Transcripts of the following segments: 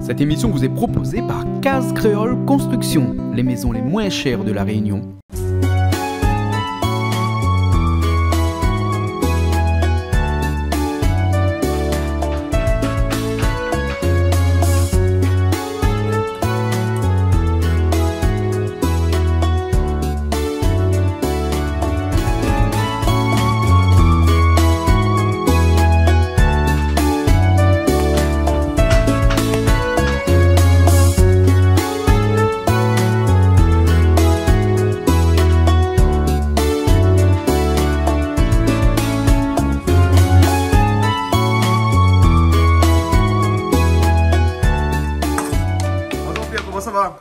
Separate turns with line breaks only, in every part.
Cette émission vous est proposée par Case Créole Construction, les maisons les moins chères de la Réunion.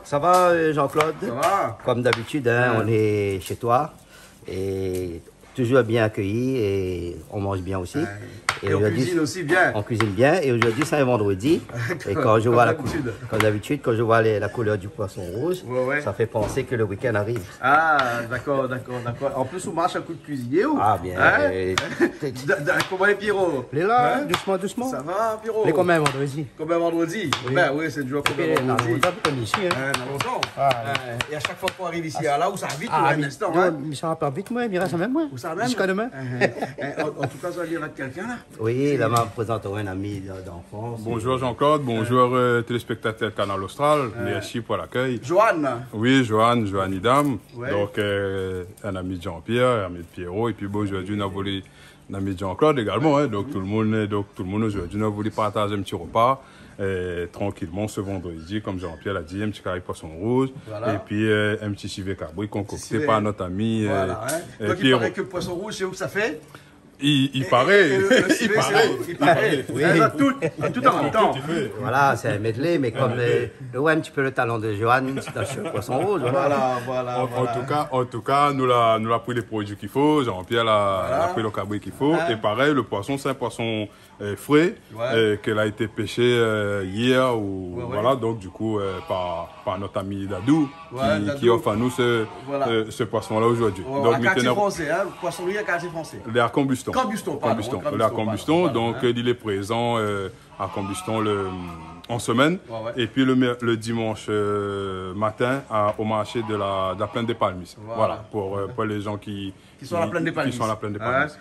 Ça va, Jean-Claude?
Ça va?
Comme d'habitude, hein, on est chez toi et toujours bien accueillis et on mange bien aussi.
Et on cuisine aussi bien.
On cuisine bien et aujourd'hui c'est un vendredi. Et quand je vois comme d'habitude, quand je vois la couleur du poisson rouge, ça fait penser que le week-end arrive.
Ah, d'accord. En plus, on marche un coup de cuisinier ou?
Ah, bien.
Comment est Pierrot?
Il est là, hein? Doucement.
Ça va, Pierrot?
Il est combien vendredi?
Combien vendredi?
Oui.
Ben oui, c'est toujours combien vendredi.
On ici, hein?
Et à chaque fois qu'on arrive ici, là où ça va vite, un instant.
Mais ça va pas vite, moi, il reste même moi.
Où ça même?
Jusqu'à demain.
En tout cas, ça va dire avec quelqu'un là?
Oui, là, je présente un ami d'enfance.
Bonjour Jean-Claude, bonjour téléspectateurs Canal Austral, merci pour l'accueil.
Joanne?
Oui, Joanne Idam,
Ouais.
donc un ami de Jean-Pierre, un ami de Pierrot, et puis bon, aujourd'hui on a voulu un ami de Jean-Claude également, hein, donc tout le monde aujourd'hui on a voulu partager un petit repas. Tranquillement ce vendredi, comme Jean-Pierre l'a dit, un petit carré poisson rouge, et puis un petit civet cabri concocté par notre ami
Donc il
Pierrot.
paraît que le poisson rouge, c'est où que ça fait?
Il paraît.
Il paraît.
Oui.
Tout en même temps.
Voilà, c'est un medley, mais comme un petit peu le talent de Johan, c'est un poisson rouge.
Voilà.
En tout cas, nous l'a pris les produits qu'il faut. Jean-Pierre a pris le cabri qu'il faut. Et pareil, le poisson, c'est un poisson frais, qu'il a été pêché hier. Voilà, donc du coup, par notre ami Dadou, qui offre à nous ce poisson-là aujourd'hui.
Donc, quartier français, hein, le poisson lié à quartier français.
L'air combustion.
Combustion.
Donc il est présent à Combustion en semaine. Et puis le dimanche matin au marché de la Plaine des Palmistes. Voilà, pour les gens qui
sont à la Plaine des Palmistes.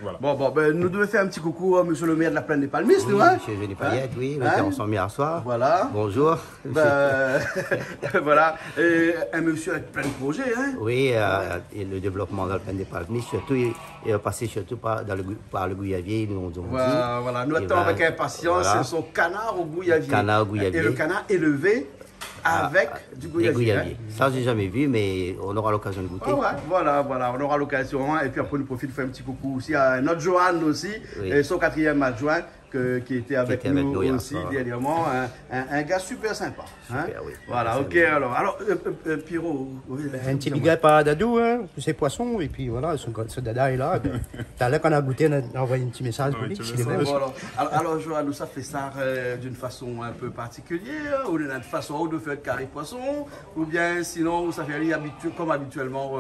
Voilà.
Bon, nous devons faire un petit coucou à monsieur le maire de la Plaine des Palmistes,
Oui,
hein?
monsieur Génie Payette, oui, on était ensemble hier soir.
Voilà.
Bonjour.
Voilà. Et un monsieur avec plein de projets, hein?
Oui, et le développement dans le Plaine des Palmistes, surtout, il est passé surtout par le Gouyavier, nous on dit.
Voilà. Nous attendons avec impatience son canard au Gouyavier.
Canard au Gouyavier.
Et le canard élevé avec du Gouyavier. Hein?
Ça, j'ai jamais vu, mais on aura l'occasion de goûter.
Voilà, on aura l'occasion. Et puis après, nous profitons de faire un petit coucou aussi à notre Joanne aussi, et son 4e adjoint qui était avec nous aussi dernièrement. Un gars super sympa. Hein?
Super, oui.
Voilà, ok. Alors Pierrot.
Un petit big up à Dadou, hein, pour ses poissons, et puis voilà, ce dada est là. Tout à l'heure, quand on a goûté, on a envoyé un petit message pour lui.
Alors, Joanne, ça fait ça d'une façon un peu particulière, ou d'une façon de faire carré poisson, ou bien sinon, ça fait comme habituellement.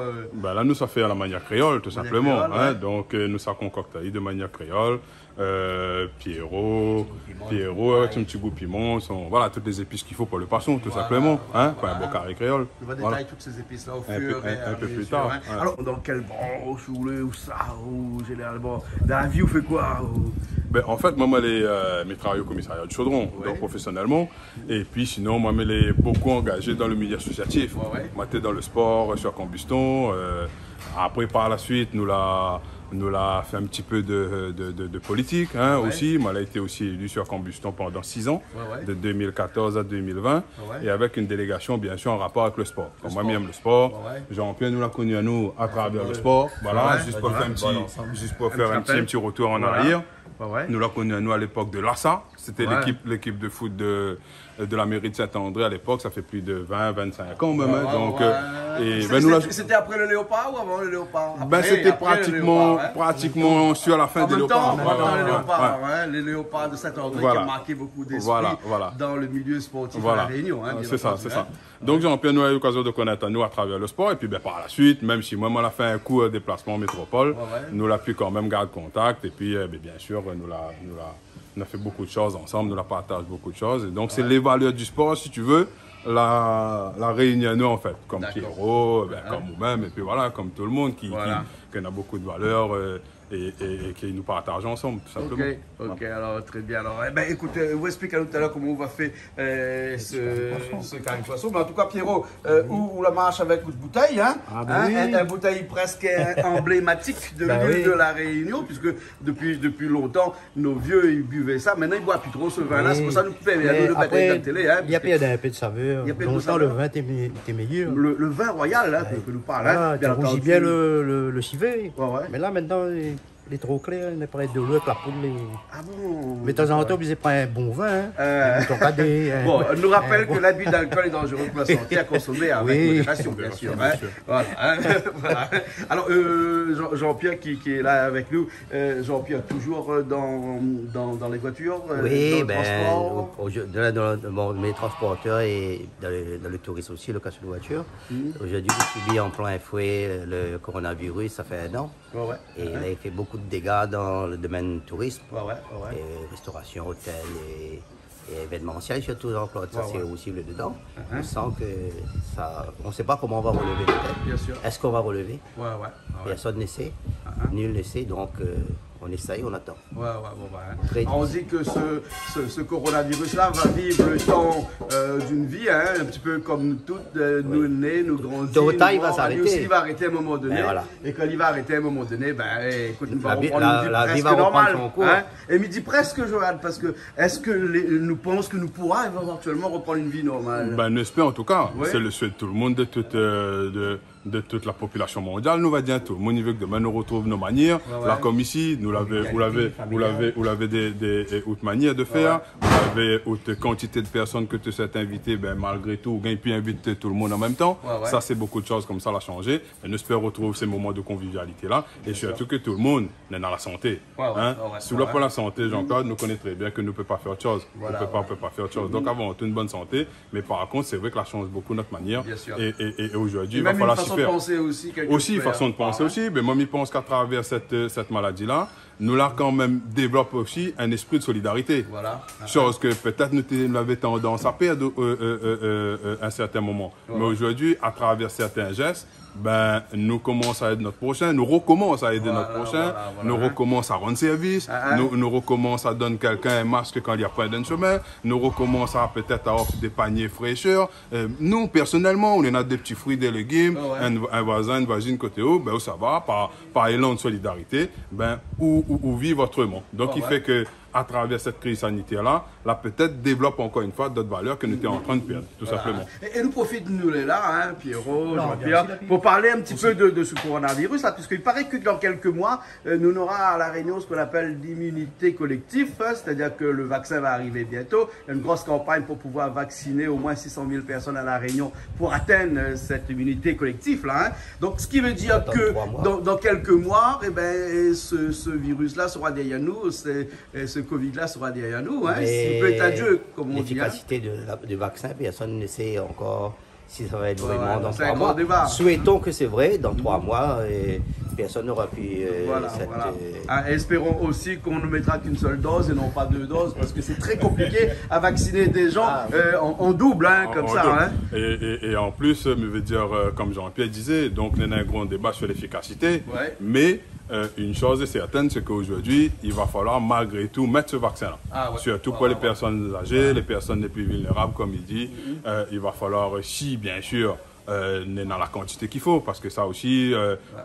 Là, nous, ça fait à la manière créole, tout simplement.
Créole, ouais.
Donc, nous, ça concocte de manière créole. Pierrot avec un petit goût piment, voilà, toutes les épices qu'il faut pour le poisson, tout simplement, hein, pour un bon carré créole.
On va détailler toutes ces épices-là au fur et
un peu plus tard.
Hein. Alors, dans quelle branche, ou ça, ou généralement, dans la vie, on fait quoi?
En fait, moi, je travaille au commissariat du Chaudron, donc professionnellement. Et puis, sinon, moi, je suis beaucoup engagé dans le milieu associatif. Moi, j'étais dans le sport, sur Combustion. Après, par la suite, nous l'a fait un petit peu de politique aussi. Moi, j'ai été aussi élu sur Combustion pendant 6 ans, de 2014 à 2020, et avec une délégation, bien sûr, en rapport avec le sport. Comme moi, j'aime le sport. Jean-Pierre nous l'a connu à nous à travers le sport. Voilà, juste pour faire un petit retour en arrière. Nous l'avons connu à nous à l'époque de l'ASSA. C'était l'équipe de foot de la mairie de Saint-André à l'époque. Ça fait plus de 20-25 ans même.
C'était après le Léopard ou avant le Léopard?
C'était pratiquement sur la fin des Léopards.
Les Léopards de Saint-André qui ont marqué beaucoup d'esprit dans le milieu sportif à La Réunion. C'est ça.
Donc Jean-Pierre nous a eu l'occasion de connaître à nous à travers le sport. Et puis par la suite, même si moi on a fait un court déplacement en métropole, nous l'avons pu quand même garder contact. Et puis bien sûr, nous l'a on a fait beaucoup de choses ensemble, on a partagé beaucoup de choses. Et donc, c'est les valeurs du sport, si tu veux, la réunion, en fait, comme Pierrot, comme nous-mêmes, et puis voilà, comme tout le monde qui a beaucoup de valeurs. Et qui nous partagent ensemble, tout simplement.
Ok, alors très bien. Alors, écoutez, vous expliquez tout à l'heure comment on va faire ce carré de poisson. Mais en tout cas, Pierrot, où la marche avec une bouteille, une bouteille presque emblématique de l'île de la Réunion, puisque depuis longtemps, nos vieux ils buvaient ça. Maintenant, ils ne boivent plus trop ce vin-là. C'est pour ça que nous pouvons le mettre dans la télé.
Il y a perdu un peu de saveur. Longtemps, le vin était meilleur.
Le vin royal que nous parlons.
Tu rougis bien le civet. Mais là, maintenant, il est trop clair, il est près de l'eau avec la poudre.
Ah bon?
Mais de temps en temps, vous n'avez pas un bon vin.
Bon, on nous rappelle que l'abus d'alcool est dangereux pour la santé à consommer avec modération, bien sûr. Voilà. Alors, Jean-Pierre qui est là avec nous, Jean-Pierre, toujours dans les voitures, dans le transport?
Bon, mes transporteurs et dans le tourisme aussi, location de voiture. Aujourd'hui, je subis en plein fouet le coronavirus, ça fait 1 an. Et il a fait beaucoup de dégâts dans le domaine tourisme, et restauration, hôtel et événementiel, surtout l'emploi. Ça, c'est aussi le dedans. On sent que ça. On ne sait pas comment on va relever peut-être. Est-ce qu'on va relever? Personne ne sait. Nul ne sait. Donc, on essaye, on attend.
On dit que ce coronavirus-là va vivre le temps d'une vie, un petit peu comme nous toutes, nous nés, nous grandis.
Il va s'arrêter.
Il va arrêter à un moment donné. Et quand il va arrêter à un moment donné, écoute, nous allons reprendre une vie presque normale. Et il me dit presque, Johan, parce que est-ce que nous pensons que nous pourrons éventuellement reprendre une vie normale?
On espère en tout cas. C'est le souhait de tout le monde, de toute la population mondiale. Nous va dire tout. Mon niveau que demain nous retrouve nos manières. Là comme ici, vous l'avez des autres manières de faire. Vous avez autre quantité de personnes que tu sais inviter, malgré tout, vous pu inviter tout le monde en même temps. Ça, c'est beaucoup de choses comme ça, l'a changé. Mais nous espérons retrouver ces moments de convivialité là. Et surtout que tout le monde est dans la santé. Sous le point de la santé, Jean-Claude, nous connaît très bien que nous ne pouvons pas faire autre chose. On ne peut pas faire autre chose. Donc avant tout, une bonne santé. Mais par contre, c'est vrai que ça change beaucoup notre manière. Et aujourd'hui, il va falloir s'y faire. Façon de penser aussi. Mais moi, je pense qu'à travers cette maladie-là, nous là quand même développe aussi un esprit de solidarité. Chose que peut-être nous avions tendance à perdre à un certain moment. Mais aujourd'hui, à travers certains gestes, nous commençons à aider notre prochain, nous recommençons à aider notre prochain, nous recommençons à rendre service, nous recommençons à donner quelqu'un un masque quand il n'y a pas d'un chemin, nous recommençons à peut-être à offrir des paniers fraîcheurs. Nous, personnellement, on a des petits fruits, des légumes, un voisin, une voisine côté haut, ça va, par élan de solidarité, ou vivre autrement. Donc, il fait que à travers cette crise sanitaire-là, peut-être développe encore une fois d'autres valeurs que nous étions en train de perdre, tout simplement.
Et nous profitons de nous là, Pierrot, Jean-Pierre, pour parler un petit peu de ce coronavirus, puisqu'il paraît que dans quelques mois, nous aurons à La Réunion ce qu'on appelle l'immunité collective, c'est-à-dire que le vaccin va arriver bientôt. Il y a une grosse campagne pour pouvoir vacciner au moins 600 000 personnes à La Réunion pour atteindre cette immunité collective-là. Donc, ce qui veut dire que dans quelques mois, ce virus-là sera derrière nous, ce Covid-là sera derrière nous, si peu est à Dieu, comme on dit.
L'efficacité du vaccin, personne ne sait encore si ça va être vraiment dans 3 mois. Souhaitons que c'est vrai, dans 3 mois, personne n'aura pu...
espérons aussi qu'on ne mettra qu'une seule dose et non pas 2 doses, parce que c'est très compliqué à vacciner des gens en double, comme ça.
Et en plus, je veux dire, comme Jean-Pierre disait, donc il y a un grand débat sur l'efficacité, mais... une chose est certaine, c'est qu'aujourd'hui, il va falloir malgré tout mettre ce vaccin-là. Surtout pour les personnes âgées, les personnes les plus vulnérables, comme il dit. Il va falloir, si bien sûr, dans la quantité qu'il faut, parce que ça aussi,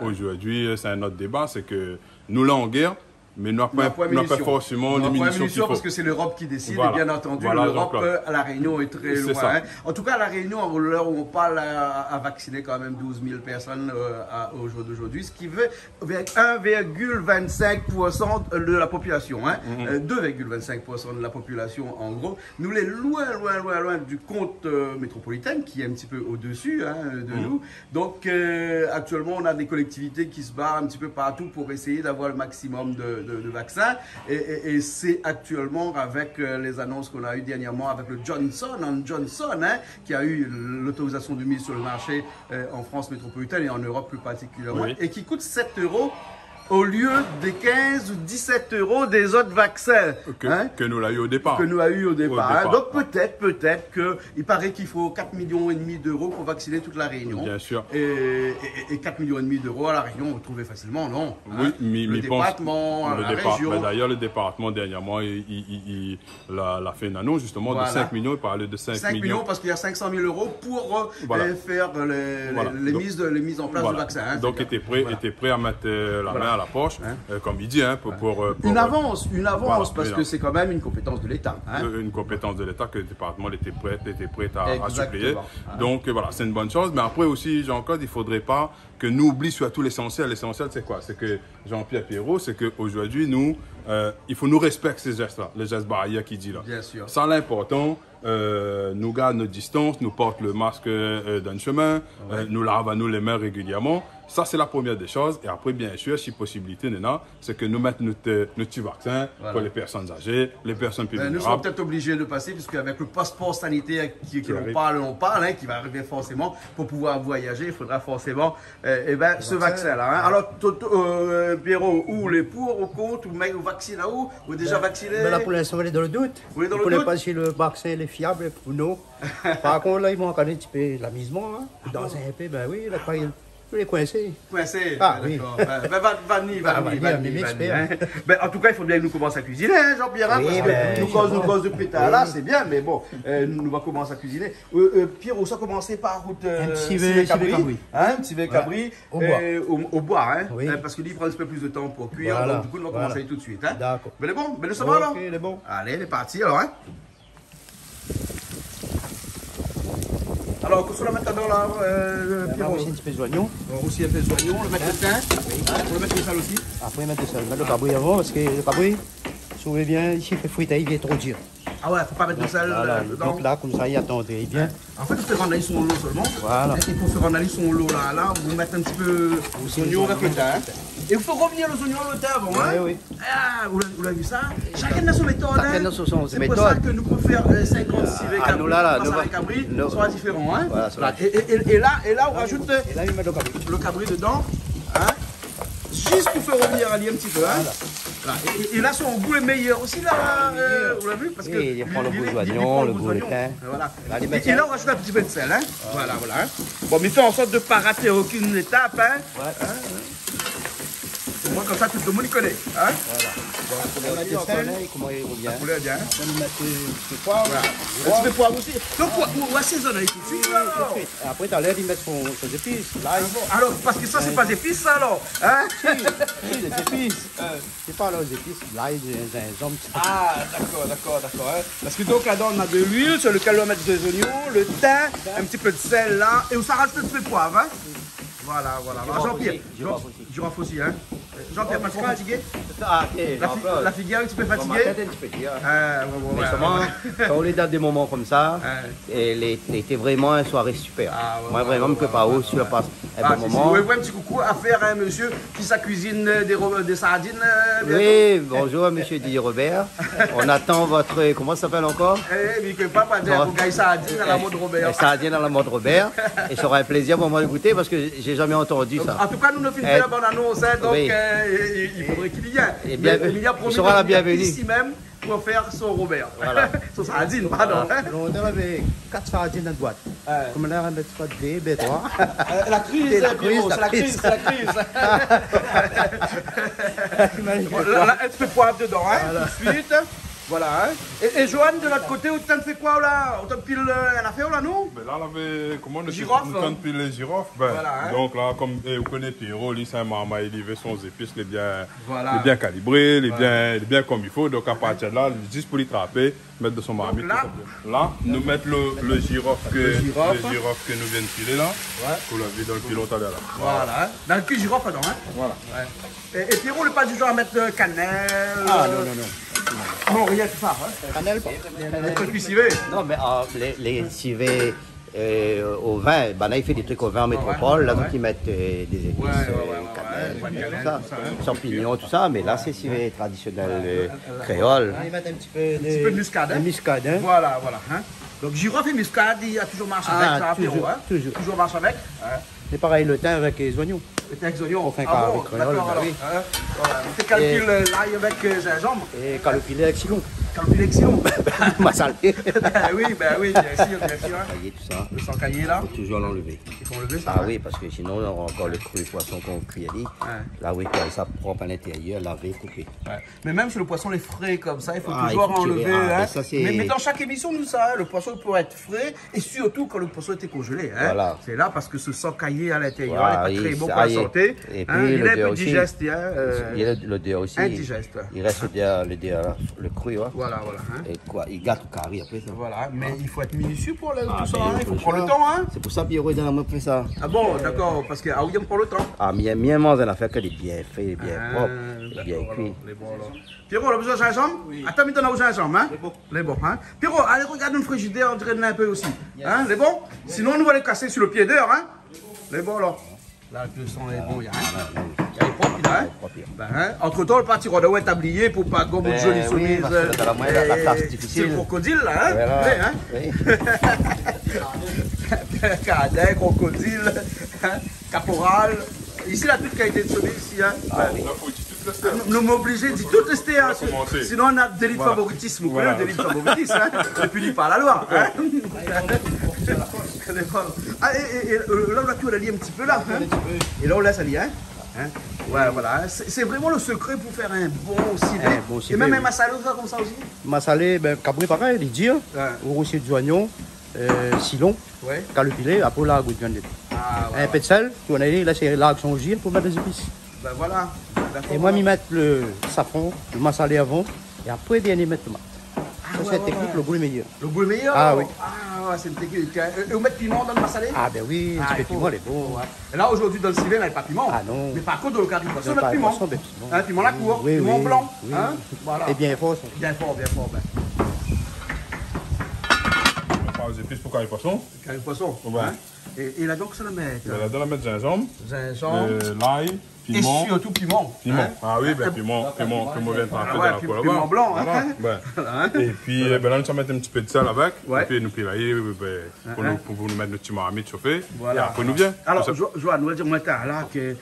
aujourd'hui, c'est un autre débat, c'est que nous, là, en guerre, mais nous n'avons pas forcément les munitions qu'il faut.
Parce que c'est l'Europe qui décide, et bien entendu, l'Europe à La Réunion est très loin. En tout cas, à La Réunion, à l'heure où on parle, à vacciner quand même 12 000 personnes au jour d'aujourd'hui, ce qui veut 1,25% de la population, 2,25% de la population en gros. Nous les loin du compte métropolitain qui est un petit peu au-dessus de nous. Donc, actuellement, on a des collectivités qui se battent un petit peu partout pour essayer d'avoir le maximum de vaccins et c'est actuellement avec les annonces qu'on a eues dernièrement avec le Johnson qui a eu l'autorisation de mise sur le marché en France métropolitaine et en Europe plus particulièrement et qui coûte 7 € au lieu des 15 ou 17 € des autres vaccins.
Que nous l'avons eu au départ.
Que nous avons eu au départ. Donc peut-être qu'il paraît qu'il faut 4,5 millions d'euros pour vacciner toute la Réunion.
Bien sûr.
Et 4,5 millions d'euros à la Réunion, vous trouvez facilement, non?
Oui, mais
le département, la région.
D'ailleurs, le département, dernièrement, il a fait une annonce justement de 5 millions. Il parlait de 5 millions.
Parce qu'il y a 500 000 € pour faire les mises en place du vaccin.
Donc, était prêt à mettre la main à la poche, comme il dit.
Une avance, parce que c'est quand même une compétence de l'État.
Une compétence de l'État que le département était prêt à suppléer. Donc, voilà, c'est une bonne chose. Mais après aussi, Jean-Claude, il ne faudrait pas que nous oublions surtout l'essentiel. L'essentiel, c'est quoi? C'est que Jean-Pierre Pierrot, c'est qu'aujourd'hui, nous, il faut nous respecter ces gestes-là, les gestes barrières qu'il dit là.
Bien sûr.
Ça, l'important, nous gardons notre distance, nous portons le masque d'un chemin, nous lavons les mains régulièrement. Ça, c'est la première des choses. Et après, bien sûr, si possibilité, c'est que nous mettons notre petit vaccin pour les personnes âgées, les personnes plus vulnérables.
Nous sommes peut-être obligés de passer, puisqu'avec le passeport sanitaire on parle, qui va arriver forcément, pour pouvoir voyager, il faudra forcément ce vaccin-là. Alors, Pierrot, où les pour, au compte, ou vacciné à où? Ou déjà vacciné?
Là, pour l'instant, on est dans le doute.
On est dans
le doute. On ne connaît pas si le vaccin est fiable ou non. Par contre, là, ils m'ont encore un petit peu l'amusement. Dans un peu, ben oui, là, il est coincé.
Coincé?
Ah oui.
Va venir. En tout cas, il faut bien que nous commencions à cuisiner, Jean-Pierre.
Oui,
nous cause de pétard là, c'est bien, mais bon, nous va commencer à cuisiner. Pierre, ça a commencé par route
Civet-Cabri.
Un Civet-Cabri au bois,
oui.
Parce que lui, il prend un petit peu plus de temps pour cuire, donc du coup, nous va commencer tout de suite.
D'accord.
Mais il est bon? Mais le savoir alors?
Ok, il est bon.
Allez, il est parti alors. Alors, qu'est-ce qu'on va mettre là, Pierrot?
Aussi un petit peu d'oignon.
Aussi un peu d'oignon, on va mettre le thym. On va mettre le sel aussi.
Après, mettre le sel. Mettre le cabri avant, parce que le cabri, si vous voulez bien, ici, il fait fruiter, il est trop dur.
Ah ouais, faut pas mettre le sel dedans.
Donc là, comme ça, il attendrait bien.
En fait, il faut faire analyser son lot seulement.
Voilà.
Il faut faire analyser son lot là, vous mettez un petit peu d'oignon avec le thym. Et il faut revenir les oignons le thym avant,
Oui.
Ah, vous l'avez vu ça? Chacun a son méthode.
Chacun a son méthode.
C'est pour ça que nous pouvons faire 50 cabri, soit différents. Et là, on rajoute le cabri dedans. Juste pour faire revenir à lui un petit peu. Et là, son goût est meilleur aussi, là. Vous l'avez vu? Parce que
il prend le goût de l'oignon, le goût de thym.
Voilà. Et là, on rajoute un petit peu de sel. Voilà. Bon, mais fais en sorte de ne pas rater aucune étape. Moi, comme ça, tout le monde y connaît.
Voilà. Bon, on a du sel, comment il revient.
Ça coulait bien.
On va mettre un petit peu de poivre.
Un petit peu de poivre aussi. Donc, on assaisonne tout de suite, alors.
Après, t'as l'air d'y mettre ses épices.
Alors, parce que ça, c'est pas des épices, ça, alors.
Si, des épices. C'est pas là, les épices. L'ail, gingembre.
Ah, d'accord. Parce que donc, là-dedans, on a de l'huile sur lequel on va mettre des oignons, le thym, un petit peu de sel, là. Et on s'arrache un petit peu de poivre, Voilà. Jean-Pierre. Girofle aussi, Jean-Pierre, pas trop fatigué? La figure, un petit peu fatiguée?
Ma tête est un petit peu dure. Quand on est dans des moments comme ça, c'était vraiment une soirée super. Moi, vraiment, je me prépare aussi, je passe un bon moment.
Oui, un petit coucou à faire à un monsieur qui sa cuisine des sardines.
Oui, bonjour, monsieur Didier Robert. On attend votre. Comment ça s'appelle encore?
Mais que papa dit pour sardines à la mode Robert.
Sardines à la mode Robert. Et ça sera un plaisir pour moi de goûter parce que j'ai jamais entendu ça.
En tout cas, nous ne finissons la bonne annonce, donc il faudrait qu'il y vienne.
Il sera la bienvenue.
Ici même pour faire son Robert. Voilà. Son sardine, pardon.
On avait 4 sardines dans la boîte. Comme là, on met pas de B3.
La crise, c'est la crise. Là, un petit peu de poivre dedans, tout de suite. Voilà, Et Joanne, de l'autre côté, tu fait quoi là? On t'a pile un affaire là, non?
Ben là, on avait. Comment on
girofle.
Pile les girofles. Donc là, comme vous connaissez Pierrot, lui, c'est un maman, il veut son épices, les bien calibrés, les bien comme il faut. Donc à partir de là, juste pour les trapper, mettre de son marmite. Là, nous mettre le girofle que nous venons de filer là. Pour la vie dans le pilon tout à l'heure.
Voilà. Dans le cul girofle dedans,
Voilà.
Et Pierrot n'est pas du genre à mettre cannelle.
Ah non.
Non, rien de ça.
Cannelle pas.
Non, mais les civets au vin, là, il fait des trucs au vin en métropole. Là, donc, ils mettent des épices, cannelle, tout ça, champignons, tout ça. Mais là, c'est civet traditionnel créole.
Ils mettent un petit peu
de muscade.
Muscade.
Voilà. Donc, girofle et muscade, il a toujours marché avec ça, Pierrot. Toujours marché avec.
Et pareil, le thym avec les oignons.
Le thym avec les oignons.
On fait un
Ah
carré
bon,
créole,
d'accord,
bah
alors.
oui.
Hein, voilà. On fait calcul l'ail avec gingembre.
Et calopilé avec silon.
Calcul avec silon.
Massalé.
Ben oui, bien sûr.
Cahier, tout ça.
Le sang caillé là.
Il faut toujours l'enlever.
Il faut enlever ça.
Ah oui, parce que sinon, on aura encore le cru poisson qu'on cuit. Là, oui, quand ça propre à l'intérieur, laver, couper.
Ouais. Mais même sur le poisson, les frais comme ça, il faut
Ah,
toujours
il faut
enlever.
tirer. Ah,
Hein.
ça,
Mais dans chaque émission, nous ça, le poisson peut être frais et surtout quand le poisson était congelé. Hein.
Voilà.
C'est là parce que ce sang caillé à l'intérieur
Voilà,
n'est pas très bon
ça
pour la
y est.
santé.
Et
Hein.
puis,
Il est un peu
l'odeur aussi.
digeste. Hein.
Il y a l'odeur aussi.
Indigeste.
Il reste le cru. Hein.
Voilà. Hein.
Et quoi, il gâte au carré après ça.
Voilà, mais il faut être minutieux pour tout ça,
mais
hein. Il faut
le
prendre le
choix.
temps. Hein.
C'est pour ça que Pierrot est dans la main pour ça.
Ah bon, d'accord, parce que oui, on prend le temps.
Ah, mieux manger la fait que des bien faits, bien propres, bien
D'accord,
cuits.
les bons, alors. Pierrot, on a besoin de gingembre? Oui. Attends, mais t'en as au gingembre, hein? Les bons, hein? Pierrot, allez, regarde une frigidaire, on dirait de un peu aussi. Hein, les bons? Sinon, on va les casser sur le pied d'heure, hein? Les bons, là. Là, le sang est bon, il y a rien. Il y a les propres, là, hein? Ben, hein? Entre-temps, le parti on est tablier pour pas gommer une jolie soumise.
parce que dans la moyenne, la tâche difficile.
C'est le crocodile, là, hein?
Voilà.
Vous voyez, hein?
Oui.
Cadet, crocodile, hein? Caporal. Ici, la toute qualité de chemise, ici, hein?
Là, faut dire tout tester.
Nous m'obligez de tout tester, hein.
commencer.
Sinon on a délit de favoritisme. Vous connaissez le délit de favoritisme, hein? C'est puni par la loi. Hein? Ah, et là, on a tout allié un petit peu là. Hein? Et là, on laisse allier. Hein? Ouais, voilà. C'est vraiment le secret pour faire un bon civet.
Un bon civet,
Et même un
oui.
massalé comme ça aussi.
Massalé, ben, cabri pareil, les dire.
Ouais.
Ou aussi des oignons, silon,
Ouais.
calopilé, après là, goût de viande.
Ah,
Un peu de sel, tu as là, c'est là que son gire pour mettre des épices.
ben voilà.
Et moi, m'y mettre le safran, le massalé avant, et après, bien y mettre le tomate. Ça, c'est technique, le goût est meilleur.
Le goût est meilleur.
Ah oui.
Ah, ouais, c'est une technique. Et vous mettez piment dans le massalé?
Ah, ben oui,
Ah,
un petit
il
peu
faut.
piment, elle est bon.
Ouais. Et là, aujourd'hui, dans le civet, il n'y a pas de piment.
Ah, non.
Mais par contre, dans le carré poisson,
Dans
on a
le
piment.
poisson, ben, piment.
Hein, piment la cour,
Oui,
piment
oui,
blanc.
oui.
Hein? Voilà.
Et bien fort, ça.
Bien fort, ben.
On prend les épices pour carré poisson.
Carré poisson.
Ouais.
Hein? Et là, donc, ça le met.
On va là mettre gingembre,
Gingembre.
l'ail,
Et
piment.
surtout piment.
Piment.
Hein?
Ah oui, ben piment vient de
Ah
rentrer
ouais,
dans la cour
piment
là-bas.
blanc, hein.
Voilà. Ben.
Hein?
Et puis, ben là, nous allons mettre un petit peu de sel avec.
Ouais.
Et puis, nous pilailler pour nous mettre notre petit marmite chauffé.
Voilà.
Et après, nous vient.
Alors,
Comme ça.
Joanne, nous allons dire maintenant là que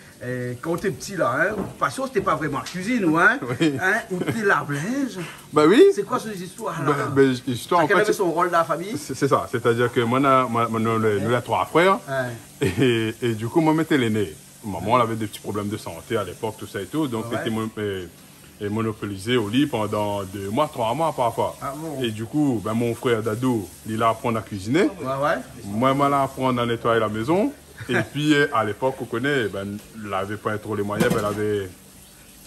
quand t'es petit là, hein, passion, c'était pas vraiment la cuisine, ou hein?
Oui.
Hein? Ou t'es lave-linge.
Ben oui.
C'est quoi ces histoires là?
Ben, l'histoire, en
Quel avait
fait,
son rôle dans la famille?
c'est ça. C'est-à-dire que moi, nous, les trois frères.
Hein.
Et du coup, moi, j'étais l'aîné. Maman, elle avait des petits problèmes de santé à l'époque, tout ça et tout. Donc,
Ouais.
elle était monopolisée au lit pendant 2 mois, 3 mois parfois.
Ah bon?
Et du coup, ben, mon frère Dado, il a appris à cuisiner.
Ouais.
Moi, je apprendre à nettoyer la maison. Et puis, à l'époque, on connaît, ben, elle n'avait pas trop les moyens, ben, elle avait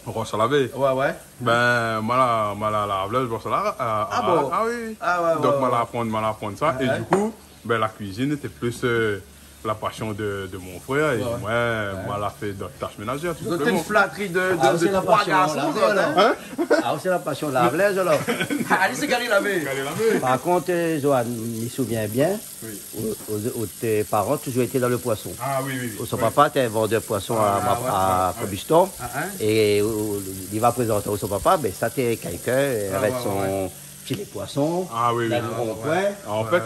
roche à laver.
Ouais.
Ben, moi, la laveleuse, brosse à laver.
Ah bon?
Ah oui.
Ah ouais,
Donc,
ouais,
moi,
ouais.
apprendre ça. Et du coup, ben, la cuisine était plus la passion de mon frère. Et moi, l'a fait d'autres tâches ménagères, tout
Donc, t'es
simplement.
une flatterie de
c'est la
trois
passion,
garçons,
la
là, hein?
Ah, c'est la passion de la lave-linge alors.
Allez, c'est Gary lavé.
Allez, laver.
Par contre, Joanne, m'y souviens bien, tes parents toujours été dans le poisson.
Ah oui.
Son papa était vendeur de poisson à Cobuston. Et il va présenter son papa, ben ça c'était quelqu'un avec son filet poisson.
Ah oui.
dans le rond-point.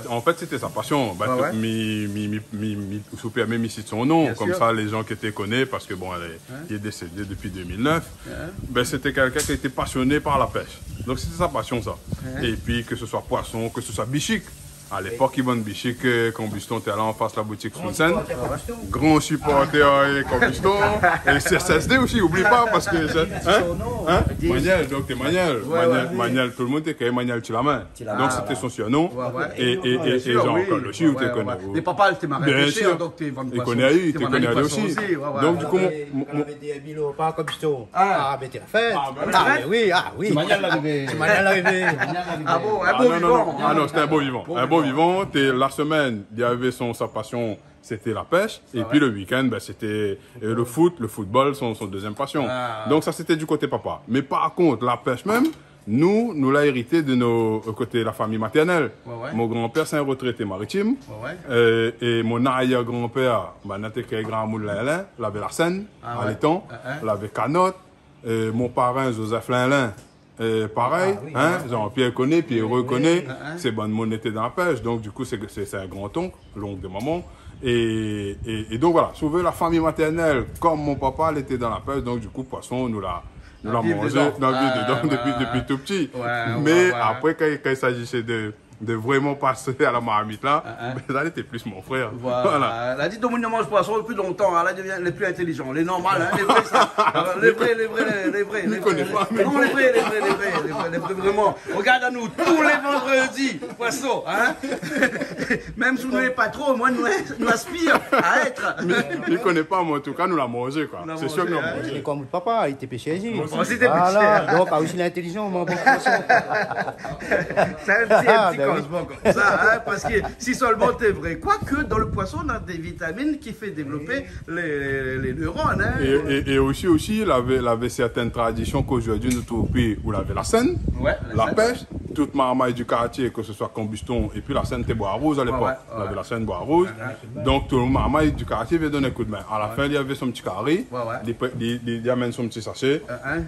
En fait, c'était sa passion. Bah,
Ouais.
Souper même ici de son nom,
Bien
comme
sûr.
ça les gens qui étaient connaissent, parce que bon, il est décédé depuis 2009. Ben, c'était quelqu'un qui était passionné par la pêche. Donc c'était sa passion ça. Et puis que ce soit poisson, que ce soit bichic. À l'époque, ils vendent bichic, Combuston était là en face de la boutique Fontaine. Grand supporter et Combuston. Et CSSD aussi, oublie pas, parce que... Hein? Maniel, donc t'es Maniel. Maniel, tout le monde était quand même Maniel Tilamin. Donc c'était son surnom. Et genre, le chou, tu connais.
Les papas, t'es marin
Bien
pêcheur,
sûr.
donc t'es vendu
Il connaît lui, tu connais lui aussi. Donc du coup,
On avait des bilots par Cobuston.
Ah.
Ah, ben t'es la fête.
Ah, ben,
Ah, ben oui, oui. C'est manière l'arrivée. C'est manière l'arrivée.
Ah bon, un beau vivant.
Ah non, c'était un beau vivant. Un beau vivant. La semaine, il y avait sa passion, c'était la pêche. Et puis le week-end, ben, c'était le football, son deuxième passion. Donc ça, c'était du côté papa. Mais par contre, la pêche même, nous l'a hérité de nos côtés, la famille maternelle. Mon grand-père, c'est un retraité maritime. Et mon arrière-grand-père, n'était grand moule l'avait la Seine, à l'étang, l'avait Canotte. Mon parrain, Joseph Linlin, pareil, hein, Jean-Pierre connaît, Pierrot connaît, c'est bonne monnaie dans la pêche, donc du coup c'est un grand-oncle, l'oncle de maman. Et donc voilà, sauver la famille maternelle, comme mon papa, elle était dans la pêche, donc du coup poisson, nous l'a mangé depuis tout petit. Mais après, quand il s'agissait de vraiment passer à la marmite là, ben, ça était plus mon frère.
Voilà. Elle a dit que ne mange poisson depuis longtemps, elle devient les plus intelligents, les normales, hein, les vrais, ça. Les vrais. Non, les vrais, vraiment. Regarde à nous, tous les vendredis, poisson, hein. Même si nous n'est pas trop, moi, nous aspire à être.
Il ne connaît pas, mais en tout cas, nous l'a mangé, quoi. C'est sûr que nous l'avons mangé.
Et comme papa, il était pêché ici.
Voilà,
donc aussi l'intelligent, mon bon poisson.
C'est un petit casse-bon comme ça, hein, parce que si seulement t'es vrai. Quoique dans le poisson, on a des vitamines qui fait développer les neurones. Hein.
Et aussi, il avait certaines traditions qu'aujourd'hui nous trouvons plus. Où il avait la Seine, la pêche, toute marmaille du quartier, que ce soit Combuston, et puis la Seine était Bois Rouge à l'époque. Il avait la Seine Bois Rouge. Donc tout le marmaille du quartier veut donner un coup de main. À la fin, il y avait son petit carré, il amène son petit sachet,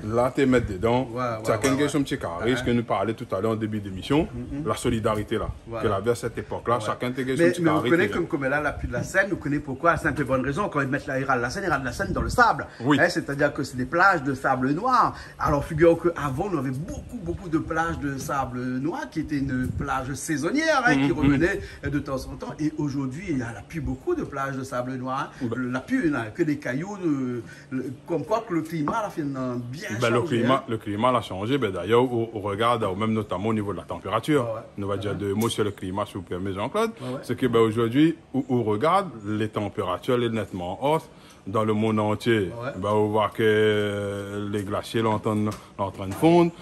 là tu mets dedans, chacun a son petit carré, ce que nous parlait tout à l'heure en début d'émission, la solidarité là, qu'elle avait à cette époque-là, chacun a son petit carré.
Mais on connaît comme elle a l'appui de la Seine, on connaît pourquoi, c'est un peu bonne raison, quand ils mettent la Seine, ils râlent la Seine dans le sable. Hein, c'est-à-dire que c'est des plages de sable noir. Alors figure qu'avant, on avait beaucoup de plages de sable noir qui étaient une plage saisonnière, hein, qui revenait de temps en temps. Et aujourd'hui, il n'y a plus beaucoup de plages de sable noir. Hein. La pluie, il n'y a que des cailloux, comme quoi que le climat a fait bien changé.
Le climat a changé. D'ailleurs, on regarde, même notamment au niveau de la température. On va dire deux mots sur le climat, si vous permettez, Jean-Claude. C'est que aujourd'hui, on regarde, les températures sont nettement en hausse. Dans le monde entier, on voit que les glaciers sont en train de fondre.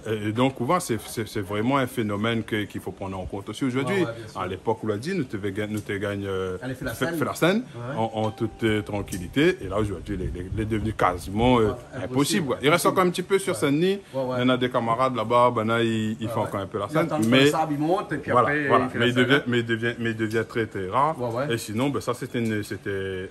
Et donc, c'est vraiment un phénomène qu'il faut prendre en compte aussi aujourd'hui. À l'époque, on l'a dit, nous te gagnons la Seine en toute tranquillité. Et là, aujourd'hui, il est devenu quasiment impossible. Il reste encore un petit peu sur Seine-Nid. Il y en a des camarades là-bas, ils font encore un peu la Seine. Mais il devient très rare. Et sinon, ça, c'était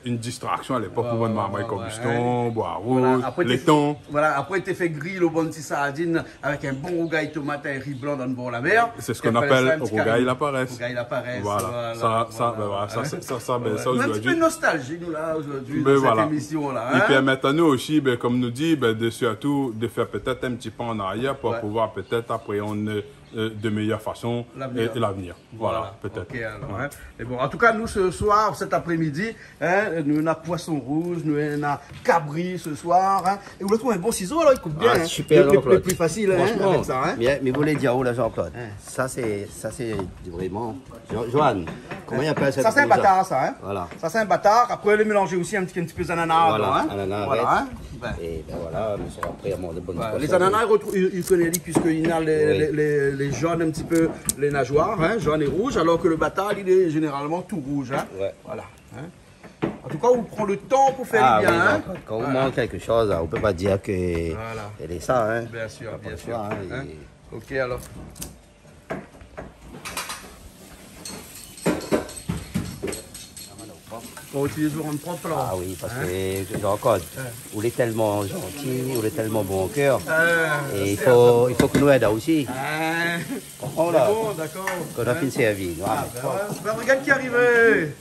une distraction à l'époque pour vendre marmaille Combuston, Bois Rouge, laiton.
Voilà, après il t'a fait griller au bon petit sardine avec un bon rougail tomate et riz blanc dans le bord de la mer.
C'est ce qu'on appelle rougail la paresse.
Rougail la paresse.
Voilà, ça
on a un petit peu de nostalgie nous là aujourd'hui dans cette émission là.
Il permet à nous aussi, comme nous dit, surtout de faire peut-être un petit pas en arrière pour pouvoir peut-être appréhender de meilleure façon et l'avenir. Voilà, peut-être.
Okay, alors, et bon, en tout cas, nous, ce soir, cet après-midi, nous avons poisson rouge, nous avons cabri ce soir. Hein, et vous trouvez un bon ciseau, alors il coupe bien.
Super,
le plus facile avec ça. Hein.
Mais vous voulez dire où là, Jean-Claude? Ça, c'est vraiment. Joanne, comment il appelle ça?
Ça, c'est un bâtard, ça. Hein.
Voilà.
Ça, c'est un bâtard. Après, le mélanger aussi un petit peu d'ananas.
Voilà,
hein.
Ananas.
Voilà.
Et voilà, nous serons prêts à manger de bonnes poissons.
Les ananas, ils connaissent puisqu'il y a les jaunes un petit peu, les nageoires, hein, jaunes et rouges, alors que le bâtard, il est généralement tout rouge. Hein. Voilà. Hein. En tout cas, on prend le temps pour faire bien. Hein.
Quand on mange quelque chose, on ne peut pas dire que c'est ça. Hein.
Bien sûr. Hein. Ok, alors. On utilise toujours un propre là.
Ah oui, parce que Jean-Claude, vous êtes tellement gentil, vous êtes tellement bon cœur. Et il faut que nous aidions aussi.
Bon, d'accord.
Qu'on a fini de servir.
Regarde qui est arrivé.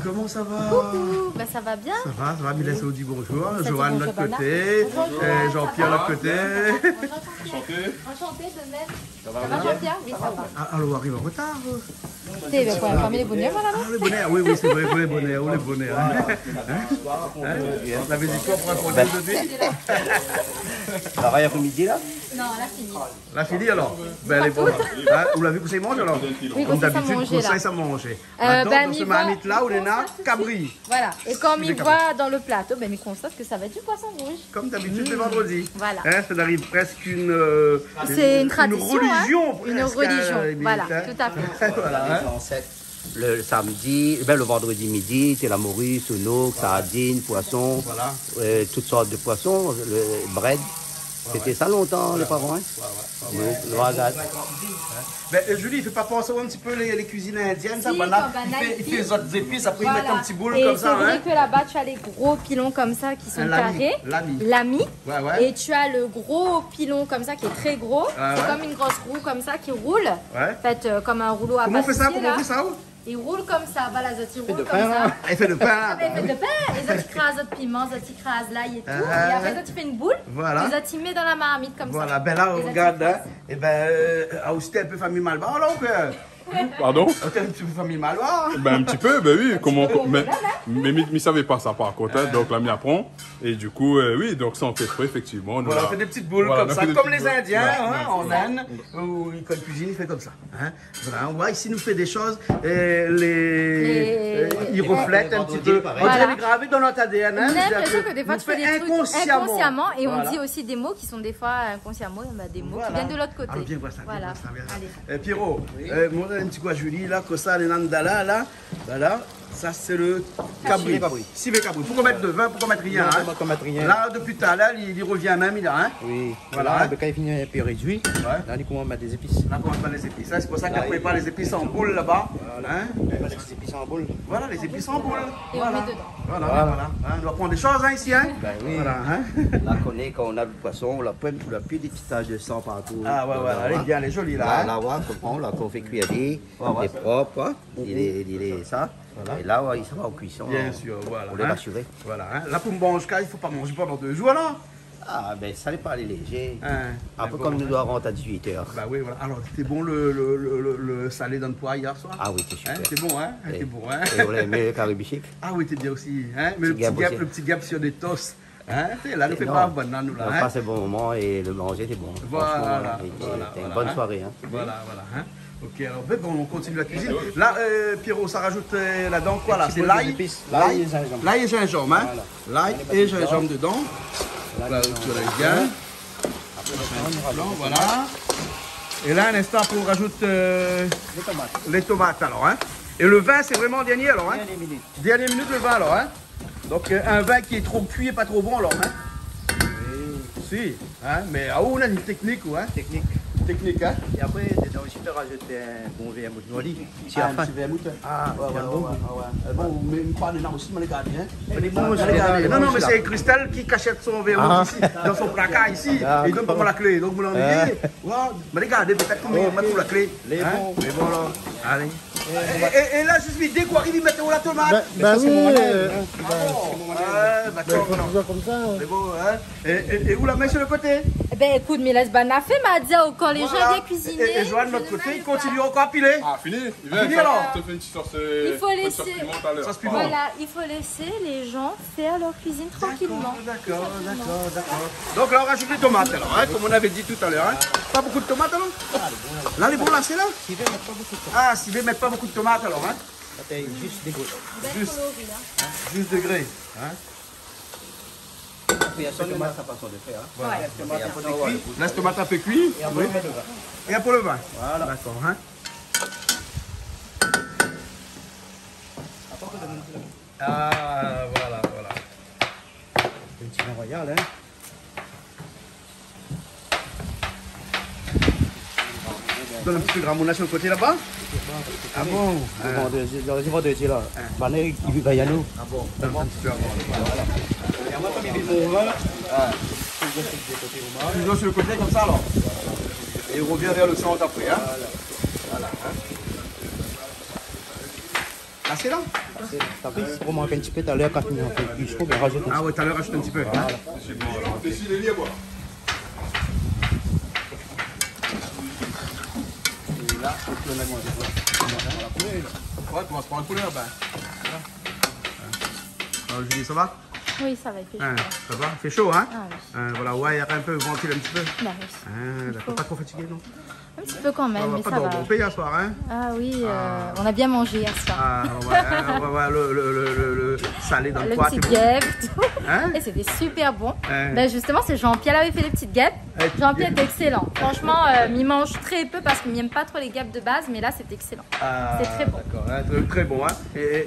Comment ça va?
Coucou, ça va bien.
Ça va, Mylène dit bonjour, Joanne de l'autre côté, Jean-Pierre de l'autre côté.
Enchanté de même. Ça va Jean-Pierre? Oui, ça va.
Alors, on arrive en retard.
C'est pour la famille les bonheurs, voilà.
Les bonheurs, oui, c'est vrai, pour les bonheurs, les bonheurs. La visite pour raconter aujourd'hui.
Travail après-midi là?
Non, la fini.
La fini alors? Elle est bonne. Vous l'avez poussé manger alors?
Oui,
comme d'habitude, conseil ça manger. Dans ce manite là, où on a cabri.
Voilà. Et comme il voit dans le plateau, il constate que ça va être du poisson rouge.
Comme d'habitude, le vendredi.
Voilà.
Ça arrive presque
c'est une tradition.
Une religion.
Une religion. Voilà, tout à fait.
Voilà. Le samedi, le vendredi midi, c'est la morue, sounouk, sardines, poissons, toutes sortes de poissons, le bread. C'était ça longtemps, les parents. Hein. Le ragaz.
Ben, Julie, il ne fait pas penser un petit peu les cuisines indiennes, ça?
Si,
Voilà.
comme
Il fait les autres épices, après
Voilà.
il met un petit boule
Et
comme ça.
c'est vrai
Hein.
que là-bas, tu as les gros pilons comme ça qui sont
Un lami.
carrés.
Lami.
Lami.
Ouais, ouais.
Et tu as le gros pilon comme ça qui est très gros.
Ah,
c'est
ouais.
comme une grosse roue comme ça qui roule.
Ouais.
En fait, comme un rouleau à
Comment on fait ça?
pâtissier,
Comment on
là.
fait ça?
Il roule comme ça. Voilà, Zot, il roule
de
comme
pain,
ça.
hein.
Il fait le pain.
Ah, ben, il fait de pain. Et Zot, il crase Zot piment, Zot, il crase l'ail et tout.
Ah.
Et après, Zot, il fait une boule.
Voilà.
Et Zot, il met dans la marmite comme
Voilà,
ça.
ben là,
Et Zot,
regarde,
il
hein. Et ben, aussi t'es un peu famille Malbar, là, ou quoi?
Pardon?
T'es un petit peu famille Malbar?
Ben un petit peu, ben oui, comment, mais ne savait pas ça par contre, hein, donc là m'y apprend, et du coup, oui, donc ça on fait frais, effectivement.
Voilà, on
a-
fait des petites boules
voilà,
comme
on
ça,
fait des
comme les
petites boules.
Indiens,
Ouais,
hein, en Inde, où quand ils cuisinent, ils font comme ça. Hein. Voilà, on voit ici, nous fait des choses, ils reflètent un petit peu. On
Voilà.
dirait gravés dans notre ADN.
On
Hein,
a
c'est-à-dire
l'impression que des fois
nous
tu fais
fait
des trucs inconsciemment et
Voilà.
on dit aussi des mots qui sont des fois inconsciemment, des mots
Voilà.
qui viennent de l'autre côté.
Alors, viens voir ça, viens
Voilà.
voir ça, viens voir ça.
Allez.
Pierrot, montre un petit coup à Julie, là, que ça, les nandala, là, voilà, ça c'est le cabri.
Civet cabri.
Civet cabri. Pourquoi mettre de vin, pourquoi mettre rien,
Non,
hein?
pourquoi mettre rien.
Là, depuis tout à l'heure, il revient même, il a, hein?
Oui,
Voilà.
voilà. Quand il finit un peu réduit,
Ouais.
là, il commence à mettre des épices.
Là, on pas les épices, hein? C'est pour ça qu'on prépare les épices en boule là-bas, hein?
On met des épices en boule.
Voilà, les épices en boule.
Et on
Voilà.
met dedans.
Voilà, voilà. Hein, on doit prendre des choses, hein, ici, hein?
Ben oui.
Voilà, hein?
Là, quand on a le poisson, on la prend, on la pile des petites taches de sang partout.
Ah, ouais, voilà, elle est bien, elle est jolie, là,
Là,
hein?
là, ouais, comprends, là, qu'on fait cuire, il est propre, hein. Il est ça. Et là, ouais, il sera en cuisson.
Bien
hein,
sûr, voilà.
Pour le
hein.
rassurer.
Voilà, hein? Là, pour manger, il ne faut pas manger pendant 2 jours, là.
Ah, ben, ça n'est pas aller léger.
Hein,
Un peu
bon,
comme
hein.
nous doit rentrer à 18h.
Bah oui, voilà. Alors, c'était bon le salé dans le poids hier soir?
Ah oui, c'est super.
Hein, c'est bon, hein?
Et-
C'est bon, hein?
Et on aimé le caribichic.
Ah oui, t'es bien aussi. Hein? Mais
Petit gap aussi.
le petit gap sur des toasts. Hein? T'sais, là, ne fait
Non.
pas bonne, nous, là.
On
Hein?
passe un bon moment et le manger était bon.
Voilà,
Franchement,
voilà,
c'était une
voilà,
bonne
hein.
soirée. Hein.
Voilà, voilà. Hein? Ok, alors ben, bon, on continue la cuisine. Là, Pierrot, ça rajoute là-dedans quoi là? C'est
boule de
l'ail,
épices. L'ail et gingembre.
l'ail et gingembre, hein? L'ail et gingembre dedans. Là, tu l'as bien. Blanc, voilà. Et là, un instant, on rajoute les tomates alors, hein? Et le vin, c'est vraiment dernier alors, hein?
Dernière minute.
Dernière minute le vin alors, hein? Donc un vin qui est trop cuit et pas trop bon alors, hein? Si, hein? Mais on a une technique, hein?
Technique.
Technique, hein?
Et après, dedans aussi, tu rajoutes un bon vermouth noili. Si à la fin.
un petit vermouth.
Ah,
Ouais, ouais, ouais, ouais. Bon, mais pas de aussi, mais les gars, hein?
Les bons,
Non, non, mais c'est Christelle qui cachette son vermouth ici, dans son placard ici, et il donne pas moi la clé. Donc, vous l'en dites, mais regardez, peut-être qu'on met la clé.
Les
Hein?
bons.
Les bons, là. Allez. Et là, je suis dès qu'on arrive, ils mettent où la tomate?
Ben oui,
D'accord,
comme ça.
c'est beau, hein? Et où la main sur le côté?
Eh ben écoute, mais laisse ban fait m'a dit quand les gens
Voilà.
viennent cuisiner.
Et Joanne, de l'autre côté, il continue encore à piler.
Ah, fini?
Fini, alors.
Je te fais une petite sauce,
Il faut
une sauce
laisser-
piment tout à l'heure.
Sauce piment.
Voilà, il faut laisser les gens faire leur cuisine tranquillement.
D'accord. Donc là, on rajoute les tomates alors, hein, comme on avait dit tout à l'heure. Hein. Pas beaucoup de tomates alors? Là, les bons là, c'est là?
Si veut mettre pas beaucoup de temps.
Ah, si vous mettre pas beaucoup de tomates alors, hein?
Là, t'as juste des gouttes.
Juste. Juste degré. Hein?
Il y a ça, sa façon de faire. Hein.
Ouais.
Laisse tomate un peu cuit.
Et après, on met le vin.
Et après le vin. Voilà. D'accord. Hein? Ah, voilà.
Un petit vin royal, hein.
Donne un petit peu de ramonage sur le côté là-bas. Ah bon?
Ils vont dire là. Vané, il va y aller.
Ah bon? Donne un petit peu avant.
Et moi, comme il vit mon vin,
Tu le donnes sur le côté comme ça alors. Et il revient vers le centre après. Hein? Voilà. Hein? Là, c'est là?
t'as pris, pour manquer un petit peu tout à l'heure quand il en fait plus chaud, ben rajoute un
Ah ouais, tout à l'heure, rajoute un petit peu. Hein?
Décide les liens, quoi.
petit. Là, on peut le mettre.
Ouais, tu commences par le couleur, ben. Alors, Julie, ça va?
Oui, ça va, il fait
Hein,
chaud.
ça va? Il fait chaud, hein?
Ah oui.
Voilà, ouais, il y a un peu ventilé un petit peu.
Bah oui.
Hein, d'accord, pas trop fatigué, non?
Un petit peu quand même, mais
Pas
ça va.
de bon pays hier soir, hein?
Ah oui, on a bien mangé hier soir.
Ah, on va voir le salé dans le
Le
poids.
petit guêpe et tout.
Hein?
Et c'était super bon.
Hein?
Ben justement, c'est Jean-Pierre avait fait les petites guêpes.
Ouais,
Jean-Pierre est excellent. Franchement, il mange très peu parce qu'il n'aime pas trop les guêpes de base, mais là, c'est excellent.
Ah,
C'est très bon.
D'accord, hein, très bon, hein?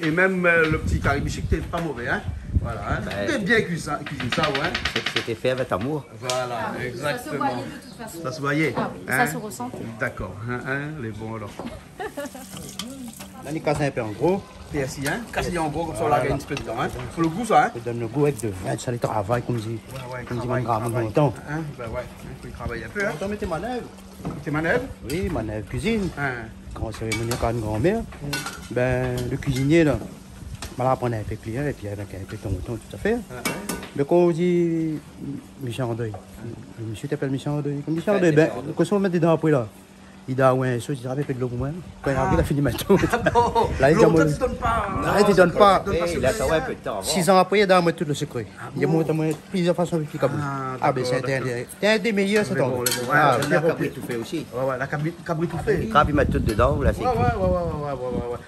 Et même le petit caribichic, t'es pas mauvais, hein? Voilà, hein. Vous avez bien cuisiné ça, ouais.
C'était fait avec amour.
Voilà, exactement.
Ça se voyait de toute façon.
Ça se voyait.
Ah, ça se ressent.
D'accord, les bons alors.
Là, il casse un peu en gros.
Merci, hein. Casse-les en gros, comme ça on l'a un petit peu dedans, hein. Pour le goût, ça, hein.
Ça donne le goût avec de vin, ça les travaille comme dit.
Ouais,
Comme dit
travail,
mon grand
travail.
longtemps.
Hein, ben ouais, il faut y travailler un peu, hein.
Attends, mettez manœuvre.
Tes manœuvres?
Oui, manœuvre cuisine.
Hein.
Quand cérémonie quand une grand-mère, ben, le cuisinier, là, on va prendre un peu de client et puis avec un peu de ton tout à fait. Mais quand on dit Michel André, le monsieur t'appelle Michel André, comme Michel André, ben, quand on met dedans après là, il dit, ah ouais, ça, il dit, avec de l'eau pour moi. Quand il a fini maintenant.
Bon,
Là, il dit,
longtemps, tu donnes pas.
Arrête, il donne pas.
Il a ça un peu de temps avant.
6 ans après, il a donné tout le secret. Il y a plusieurs façons de faire comme ah, ben, c'est un des meilleurs, c'est
bon,
ton.
bon,
Ah,
La cabri tout fait aussi.
Ouais, la cabri tout fait.
Les crabes, ils mettent tout dedans, là, c'est
Ouais.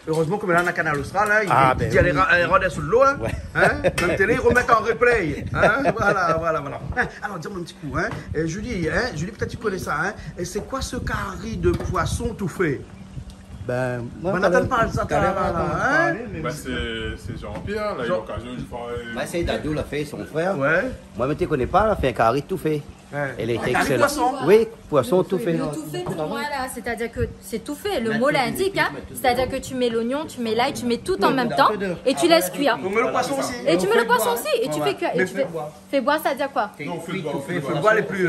Heureusement que maintenant, on a Canal Austral, hein, il dit aller rendre sous l'eau, hein. Même télé, ils remettent en replay. Hein? Voilà. Hein, alors, dis-moi un petit coup, hein. Julie, peut-être tu connais ça, hein. Et c'est quoi ce carré de poisson tout fait?
ben, moi,
Nathan parle ça, hein.
Bah, c'est Jean-Pierre, là, il a eu l'occasion une fois.
Bah, c'est Dadou l'a fait, son frère.
Ouais.
Moi, je ne connais pas, elle a fait un carré tout fait. Elle était
Un carré
excellente.
poisson?
Oui, poisson tout fait.
Le tout fait pour moi là, c'est-à-dire que c'est tout fait, le mot l'indique, hein. C'est-à-dire que tu mets l'oignon, tu mets l'ail, tu mets tout en même temps et tu laisses cuire.
On met le poisson aussi.
Et tu mets le poisson aussi et tu fais cuire. Et tu fais boire, c'est-à-dire quoi?
Non, feu de bois,
Il faut boire les plus.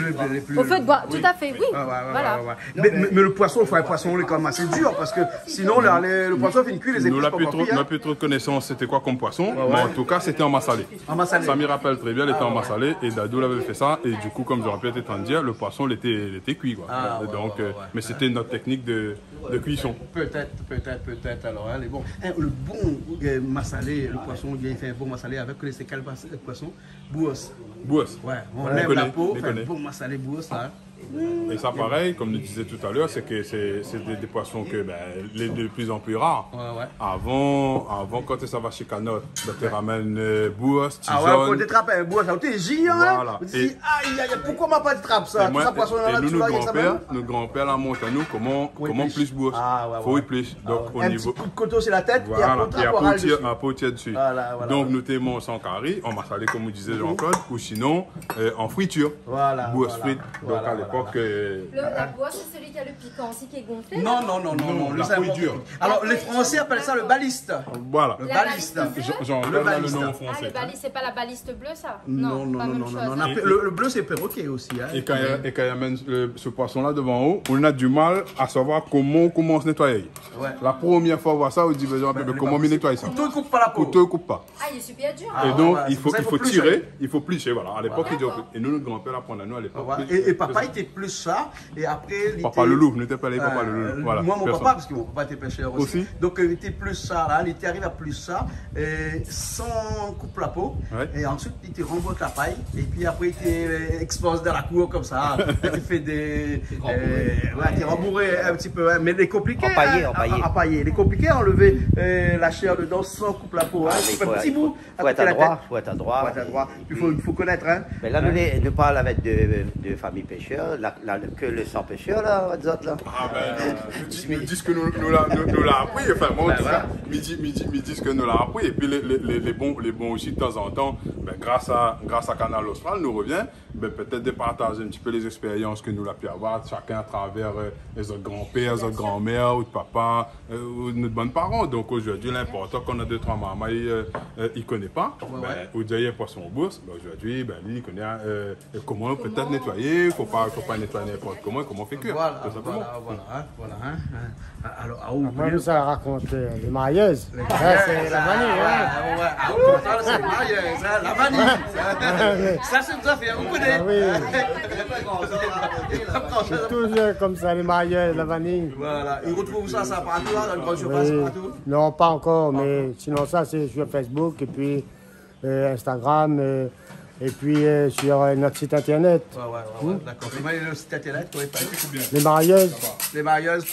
Au feu de bois, tout à fait, oui. Voilà.
Mais le poisson, il faut un poisson quand même assez dur parce que sinon le poisson fait une cuire, les
Nous
épices
n'a
pas
plus
encore
trop, n'a plus trop de connaissance c'était quoi comme poisson, mais en tout cas c'était en massalé.
En massalé.
Ça m'y rappelle très bien, il était en massalé et Dadou l'avait fait ça et du coup comme Jean-Pierre était en train de dire, le poisson il était cuit quoi. Donc, mais c'était notre technique de cuisson.
Peut-être alors, hein, les bons. Hein, le bon massalé, le poisson, il fait un bon massalé avec c'est quel poisson? Bouos.
Bouos.
Ouais, on
Ouais,
lève
on
la
connaît,
peau,
on
fait un
connaît.
bon massalé bouos là.
Et ça pareil, comme je disais tout à l'heure, c'est que c'est des poissons que de plus en plus rares.
Ouais.
Avant quand ça va chez Canot, tu ramènes bouos,
Ah ouais, quand tu
tisonne.
trappes un bouos, ça t'es géant, hein?
Voilà.
Tu te dis, aïe, nous m'a pas de trappe ça?
Et
Tout
moi,
ça, poisson là,
et nous,
tu vois, il y a ça même.
nos grands-pères la montent à nous, comment
plus.
plus bouos.
Ah, ouais,
Faut
ouais.
y plus. Donc au
Un
niveau.
petit coup de couteau sur la tête et
Voilà,
après on
et
trappe oral dessus.
un potier dessus.
Voilà,
Donc nous t'aimons sans carré, en massalé comme vous disait Jean-Claude, ou sinon en friture.
Voilà.
Bouos
voilà.
frites. Donc à l'époque,
La bois, c'est celui qui a le piquant aussi qui est gonflé.
Non,
Non,
le
la
savon
couille dure.
Alors les Français appellent ça le baliste.
voilà.
Le
La
baliste.
baliste.
Jean-Claude
Le
a le
baliste.
nom
Ah,
français.
le baliste, c'est pas la baliste bleue, ça?
Non.
pas la même chose.
On appelle- Le bleu c'est perroquet aussi. Hein.
Et quand il amène ce poisson-là devant eux, on a du mal à savoir comment se nettoyer.
Ouais.
La première fois on voit ça, on dit comment me nettoyer ça.
Couteau ne coupe pas la peau.
Couteau coupe pas.
Ah, il est super dur.
Ah,
Et donc
ouais,
il
c'est pour ça
faut
qu'il faut plus
tirer,
changer.
il faut plicher. Voilà. À l'époque,
D'accord.
et nous, notre grand-père apprend à nous à l'époque.
Voilà.
plus-
Et papa était plus ça. Et après, il
Papa
était-
Loulou, n'était pas les papa Loulou. Voilà.
Moi, mon
personne.
papa, parce que mon papa était pêcheur aussi.
Aussi.
Donc, il était plus ça, là. Il était arrivé à plus ça, sans coupe la peau.
Ouais.
Et ensuite, il te renvoie avec la paille. Et puis après, il t'expose dans la cour comme ça. Il te fait des. Ouais, t'es rembourré un petit peu. Hein. Mais les compliqués.
Empaillé,
hein,
empaillé.
empaillé. Les compliqués à enlever la chair dedans sans coupe la peau. Hein.
Ah,
Tu
mais
fais un petit bout.
faut être
à côté de la
adroit.
tête.
Faut être adroit.
Faut être adroit. Il faut connaître, hein.
Mais là, nous parlons avec de familles pêcheurs, que le sang pêcheur, là, vous autres, là.
Ah ben, nous disent que nous l'a appris, enfin moi, me disent que nous l'a appris, et puis les bons aussi de temps en temps, ben, grâce à Canal Austral, nous revient, ben, peut-être de partager un petit peu les expériences que nous l'avons pu avoir, chacun à travers les autres grands-pères, les autres grands-mères, ou de papa, ou de nos bons parents. Donc aujourd'hui, l'important qu'on a 2-3 mamans, il ne connaît pas, ben, ou déjà poisson au bourse, ben, aujourd'hui, ben, lui, il connaît comment peut-être nettoyer, il ne faut pas nettoyer n'importe comment fait cuire.
Voilà,
tout simplement.
voilà. Alors,
Moi, ça raconte les marieuses. Ça, c'est la vanille. Hein.
Ouais, ah, oui, ça, c'est marieuse, hein, la vanille. Ça, c'est une affaire, vous connaissez.
Ah oui. C'est toujours comme ça, les marieuses, la vanille.
Voilà, ils retrouvent ça partout, là, dans le grand surface,
Oui.
partout.
Non, pas encore, mais sinon ça, c'est sur Facebook et puis Instagram et puis sur notre site internet.
Ouais, d'accord. Comment est le site internet?
Les marieuses.
Les marieuses.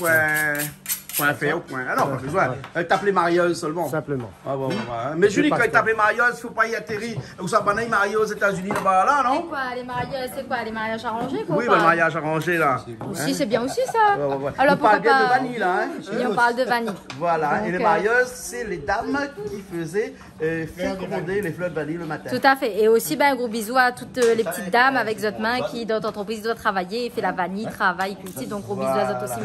Point faire, point. Ah non, pas besoin. T'appeler Marieuse seulement.
Simplement.
Ah, bon, mais Julie, quand il t'appelle Marieuse, il ne faut pas y atterrir. Vous savez, marié aux États-Unis là-bas, là, non?
C'est quoi, les mariages, c'est quoi, les mariages arrangés, quoi?
Oui, le mariage arrangé, là.
Aussi, c'est bien aussi, ça.
Alors, on parle bien de vanille, là. Hein?
Et on parle de vanille.
Voilà,
Donc,
et les marieuses, c'est les dames qui faisaient féconder les fleurs de vanille le matin.
Tout à fait. Et aussi, ben, un gros bisou à toutes les petites dames avec votre main qui, dans notre entreprise, doit travailler, fait la vanille, travaille, cultive. Donc, gros bisous à votre aussi,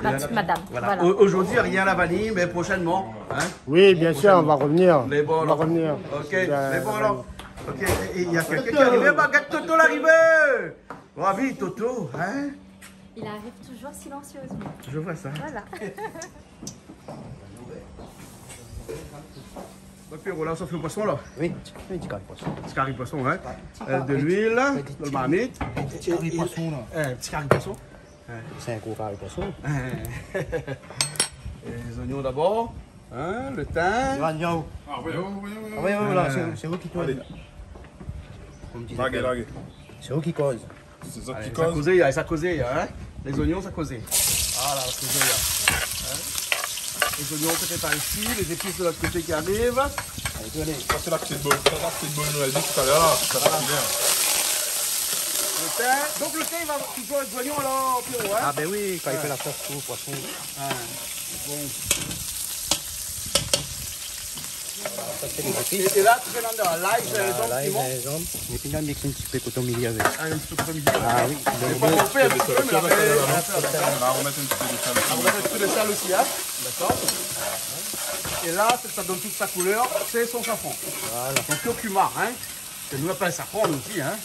ma petite madame. Voilà.
Aujourd'hui, rien à la vanille, mais prochainement. Hein?
Oui, bien sûr, on va revenir.
Mais bon,
on va revenir.
Ok, mais bon, alors. Ok, et il y a quelqu'un qui arrive. Regarde Toto l'arrivée. Ravi, Toto. Hein?
Il arrive toujours silencieusement.
Je vois ça.
Voilà.
Pierrot, là, ça fait le poisson, là.
Oui, un petit carré poisson.
Petit carré poisson, hein. De l'huile, de le marmite.
Un petit carré poisson, là.
Un petit carré poisson.
C'est un gros carré poisson.
Les oignons d'abord. Hein, le thym.
L'oignon.
Ah oui,
Ah oui, voilà, c'est vous qui causez.
Laguez.
C'est vous qui causez.
C'est ça qui
Ça
cause.
causait, ça causait, hein. Les oignons, ça causait. Voilà, ça causait, hein. Les oignons, c'était par ici, les épices de l'autre côté qui arrivent.
Ça, c'est la petite bonne. Ça, c'est une bonne nouvelle tout à l'heure. Ça va bien.
Le thym. Donc le thym, il va toujours avec l'oignon alors, Pierrot, hein.
Ah ben oui, quand il fait la sauce au poisson.
Bon.
Ça c'est les épices.
Et là, tu fais dans l'ail, les
Là,
oignons,
les jambes. Et puis là, on mixe un petit peu coton milieu avec.
un petit peu comme
Ah oui.
C'est pas trop fait un petit peu, mais après,
On va remettre un petit peu de sel.
on va mettre un petit peu de sel aussi, hein. D'accord. Et là, ça donne toute sa couleur, c'est son safran.
Voilà.
Son curcuma, hein. Que nous appelons safran aussi, hein.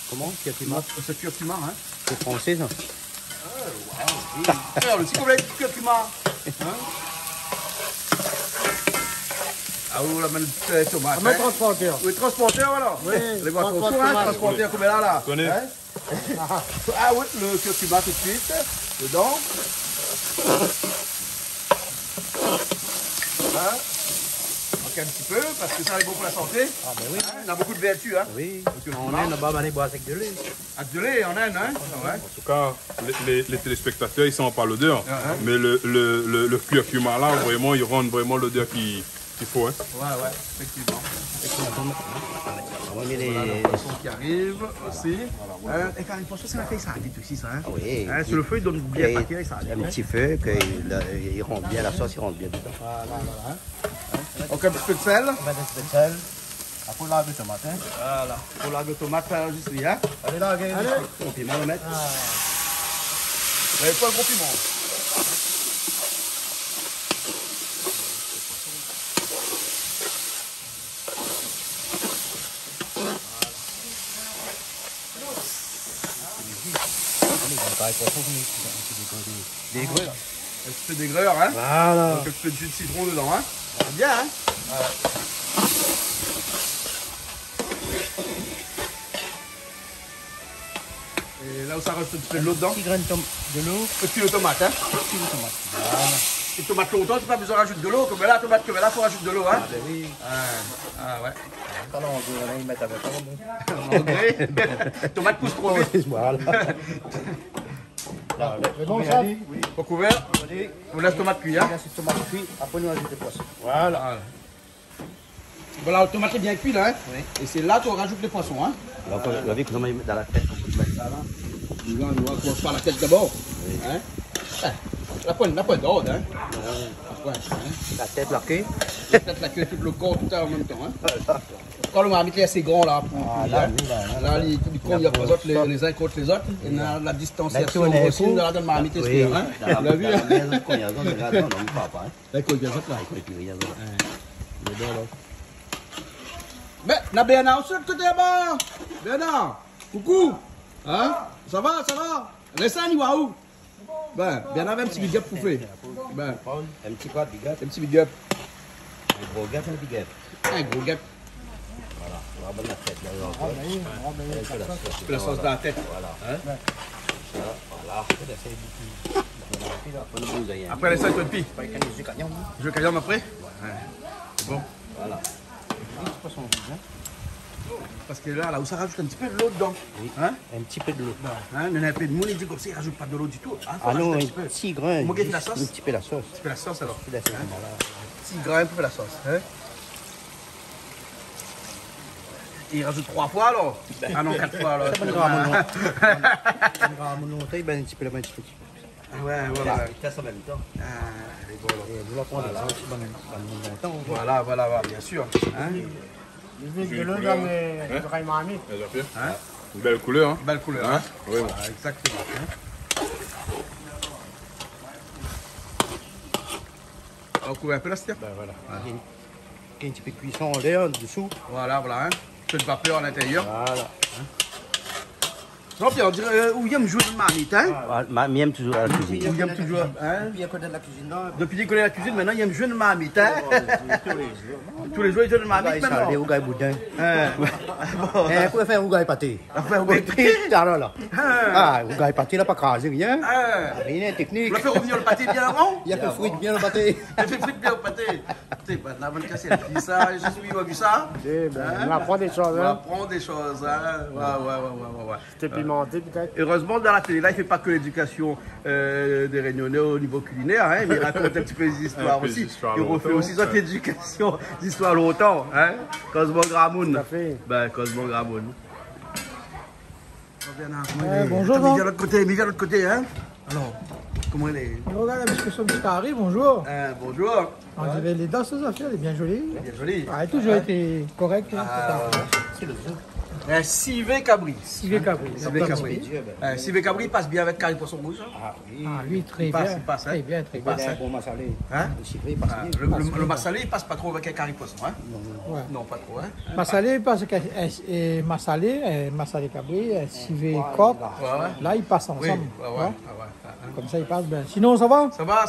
Comment? Curcuma.
C'est curcuma, hein.
C'est français, ça.
Alors, le petit combien de curcuma, hein. Ah oui, la même tomate.
On met transporteur.
Oui, transporteur, voilà.
Oui,
Les boissons
transporteur,
autour, hein.
tomate,
Transporteur, comme là.
Tenez.
Hein? Ah oui, le curcuma tout de suite. Dedans. Hein? Donc un petit peu, parce que ça est bon pour la santé.
Ah ben oui.
Hein? On a beaucoup de vertus, hein.
Oui.
Parce que
En Inde, là-bas, on boit avec de lait.
avec de lait en Inde, hein. Ouais.
En tout cas, les téléspectateurs, ils sentent pas l'odeur. Mais le curcuma là, vraiment, il rend vraiment l'odeur qu'il faut. Hein.
Ouais, effectivement.
On va mettre
Voilà,
les...
le poisson qui arrive aussi. Et quand il poisson, c'est la feuille salade aussi, ça. Hein.
Oui.
Hein, sur le feu, il donne bien
Et
paquet, ça.
un petit feu, qu'il rentre bien, la sauce, il rentre bien dedans.
Donc un petit peu de sel.
On va mettre de sel. Après, on lave le tomate. Hein.
Voilà. Pour la tomate juste là. Hein.
Allez, là, allez.
On piment le mettre.
Vous n'avez pas un gros piment.
Des greux, là.
Un petit peu d'aigreur, hein.
Voilà.
Donc un petit peu de jus de citron dedans, hein. C'est bien, hein. Et là où ça reste un petit peu de l'eau dedans.
Petit grain de l'eau.
Et puis le tomate, hein.
Puis le tomate. Voilà.
Et tomate longtemps, c'est pas besoin de rajouter de l'eau. Comme là, tomate comme là, il faut rajouter de l'eau, hein.
Ah ben oui.
Ah ouais.
Quand on veut, on met avec ça.
Engrais. Tomate pousse trop vite.
Voilà.
C'est bon, ça?
Au couvert. On laisse tomate cuire, hein.
Là, c'est tomate cuit. Après, nous ajoutons le poisson.
Voilà. Voilà, le tomate est bien cuit là, hein.
Oui.
Et c'est là qu'on rajoute les poissons, hein.
Alors, vous avez comment il met dans la tête, on peut mettre ça là.
On va commencer par la tête d'abord. Hein. La pointe d'ordre, hein. Ouais, hein.
La tête, la queue.
La tête, la queue, tout le corps, tout en même temps, hein. Quand le marmite est assez grand là, pour
là,
il y a pas autres, les uns contre les autres. Et la distanciation
Là,
aussi, on a dans le marmite esprit, hein.
Dans la
Vous l'avez vu, hein.
maison, quand il y a dans le gazon, on ne parle pas.
La couille, bien sûr, là.
Il y a
Mais, la Bernard aussi de l'autre côté là-bas. Bernard, coucou. Hein? Ça va? Laissez-un, il va où? Ben, Bernard avait un petit big up pour faire. Ben,
un petit quoi, big up,
un petit big up.
un gros gap, un big up.
Un gros gap.
Voilà, on va bonne la tête là encore.
La sauce dans la tête.
Voilà. Voilà.
Après les 5 de pis.
Avec un jus cagnon.
Je veux caillon après? Ouais. C'est bon.
Voilà.
Poisson rouge, hein.
Parce que là où ça rajoute un petit peu de l'eau dedans.
Oui.
Hein?
Un petit peu de l'eau.
Hein? Il y en a un peu de monde, il dit comme ça, il ne rajoute pas de l'eau du tout. Hein?
Ah non, un
petit peu.
petit grain.
Comment la sauce?
Un petit peu la sauce.
Un petit peu la sauce alors.
Un petit peu la sauce, voilà.
Petit grain pour la sauce. Hein? Et il rajoute 3 fois alors? Ah non, 4 fois alors.
Ça va nous ramener. Un petit peu là-bas, un petit peu.
Ouais, voilà.
Il casse en même temps.
Ah,
Et vous la prenez là, aussi, longtemps.
voilà, bien sûr. Hein?
De l'eau dans les oreilles marmites.
Hein?
Une belle couleur, hein?
Belle couleur.
Hein?
Hein?
Oui,
Voilà, exactement. Hein? On couvre un peu la stirpe.
Ben voilà. Il y a un petit peu de cuisson en l'air, dessous.
Voilà, hein. Un peu de vapeur à l'intérieur.
Voilà.
Non, puis on dirait William joue de marmite, hein?
Il aime toujours à la cuisine.
William toujours, hein?
Puis à côté de la cuisine là.
Depuis qu'il connaît la cuisine, maintenant il aime jouer de marmite, hein? Tous les jours, il joue de marmite maintenant.
Les rougailles boudin.
Hein?
Eh, vous pouvez faire rougaille pâté.
Enfin, oui.
Là. Ah, rougaille pâté, là, pas crasé, rien.
Hein?
Rien, technique.
On a fait revenir le pâté bien avant?
Il y a que le fruit bien le pâté.
Il a fait frites bien au pâté. Tu sais, maintenant, avant de casser le pied, ça, je suis, on a vu ça?
Eh ben, on apprend des choses,
On
hein.
apprend des choses, hein? Ouais.
C'était pimenté, peut-être.
Heureusement, dans la télé, là, il ne fait pas que l'éducation des Réunionnais au niveau culinaire, hein, mais il raconte un petit peu les histoires
Un peu
aussi.
des histoires
Il refait
longtemps.
aussi son éducation d'histoire longtemps, hein. Cosmo Gramoun.
Tout à fait.
Ben, Cosmo Gramoun.
bonjour,
Mais viens de l'autre côté, hein. Alors, comment elle est?
Regarde la discussion qui arrive, bonjour.
Bonjour.
On dirait les dents, ces affaires, elle est bien jolie.
Bien joli.
Elle a toujours été correcte.
Civet Cabri.
Civet Cabri.
Civet Cabri passe bien avec Carré Poisson Rouge.
Ah oui.
Ah, lui, très
Il passe,
bien.
il passe, hein.
Très bien, très
Il
bien.
passe.
C'est un bon massalé.
Hein?
Le chiffré, passe bien.
Le massalé, il passe pas trop avec un Carré Poisson, hein?
Ouais.
Non, pas trop, hein?
Massalé, parce que Massalé Cabri, Civet Coq,
Ouais.
là, ils passent
Oui,
ensemble.
ouais.
Ouais. Comme ça, ils passent bien. Sinon, ça va?
Ça va.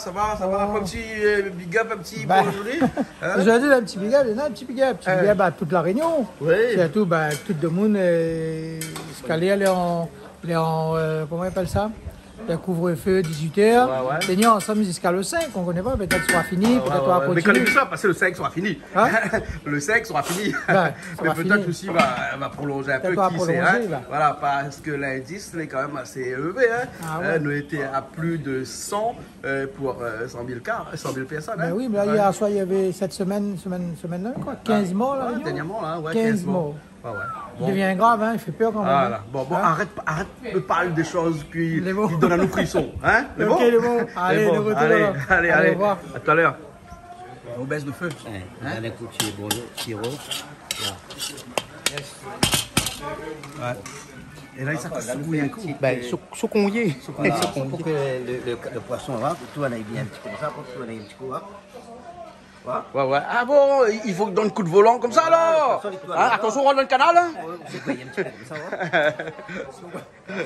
Un petit big up, un petit
Ben,
bonjour.
Je vais dire un petit big up, un petit big up à toute la Réunion.
Oui.
Surtout, tout le monde, escalé, elle est en comment on appelle ça? Le couvre-feu, 18h.
Ouais.
Tenir ensemble jusqu'à le 5, on ne connaît pas, peut-être ça sera fini, peut-être on va
Mais
continuer.
connais ça, parce que le 5 sera fini.
Hein?
Le 5 sera fini.
Ça
Mais
va
peut-être
finir.
aussi va prolonger un peu,
Peut-être
qui
va
sait.
prolonger,
Hein?
là.
Voilà, parce que l'indice est quand même assez élevé. Hein?
Ah ouais.
Nous était à plus de 100 pour 100 000 cas, 100 000 personnes. Hein?
Ben oui, mais là, hier soir, il y avait cette semaine-là, quoi, 15 morts, là.
Ouais, dernièrement, là, ouais,
15 morts.
Ouais.
Il devient grave, hein, il fait peur quand même.
Voilà. Bon,
Hein?
arrête de parler des choses qui
Les mots.
donnent à nous frissons. Hein? Les
Ok,
bons?
les mots. Allez,
bons.
de retour,
Allez,
alors.
allez.
Allez, au revoir.
À tout à l'heure. On baisse de feu.
On a un coup de sirop.
Ouais. Et là, ça coûte un coup.
Ben, sous convier.
Voilà, pour que le poisson va, pour tout on aille bien un petit peu comme ça, pour que tout on aille un petit coup.
Ouais. Ah bon, il faut donner un coup de volant comme ça alors. Hein, attention, on rentre dans le canal. Hein.
C'est quoi, il y a un petit peu comme ça,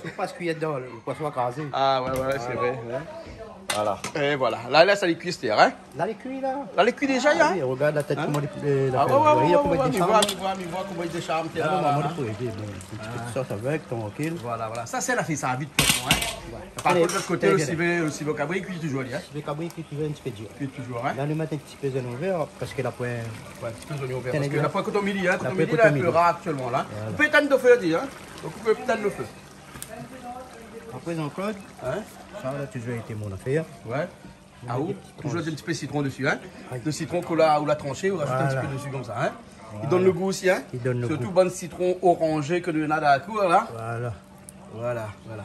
C'est pas ce qu'il y a dedans, le poisson écrasé.
Ah ouais, c'est vrai. Voilà. Et voilà. Là, ça les cuit, c'est hein.
Là, les cuits, là.
Là, les cuit déjà, hein.
Oui, regarde la tête, comment il
Ah
il y a combien de
mais
décharges.
vois comment il décharme.
Ah non, maman, il faut aider. Un petit peu de sauce avec, tranquille.
Voilà. Ça, c'est la fille, ça a vite poisson, hein. Par contre, de l'autre côté, le civet cabri cuit toujours, hein.
Le cabri qui tu veux un petit peu dur.
Cuit toujours, hein.
Là, nous mettons un petit peu d'oignon vert parce que la pointe.
Ouais, un petit peu d'oignon vert.
Tiens,
Parce que
les
la
gars.
pointe coton-midi, hein.
La
Coton-midi,
pointe
là, est un peu
coton-midi.
rare actuellement, là. Vous pouvez éteindre le feu, là, dit, hein. Donc, vous pouvez éteindre le feu.
Après, Jean-Claude,
Hein.
ça, là, toujours été mon affaire.
Ouais. Ah où? Toujours un petit peu de citron dessus, hein. De citron qu'on l'a tranché, on rajoute un petit peu dessus comme ça, hein. Il donne le goût aussi, hein.
Il donne le
Surtout
goût.
bon citron orangé que nous avons à la cour, là.
Voilà.
Voilà.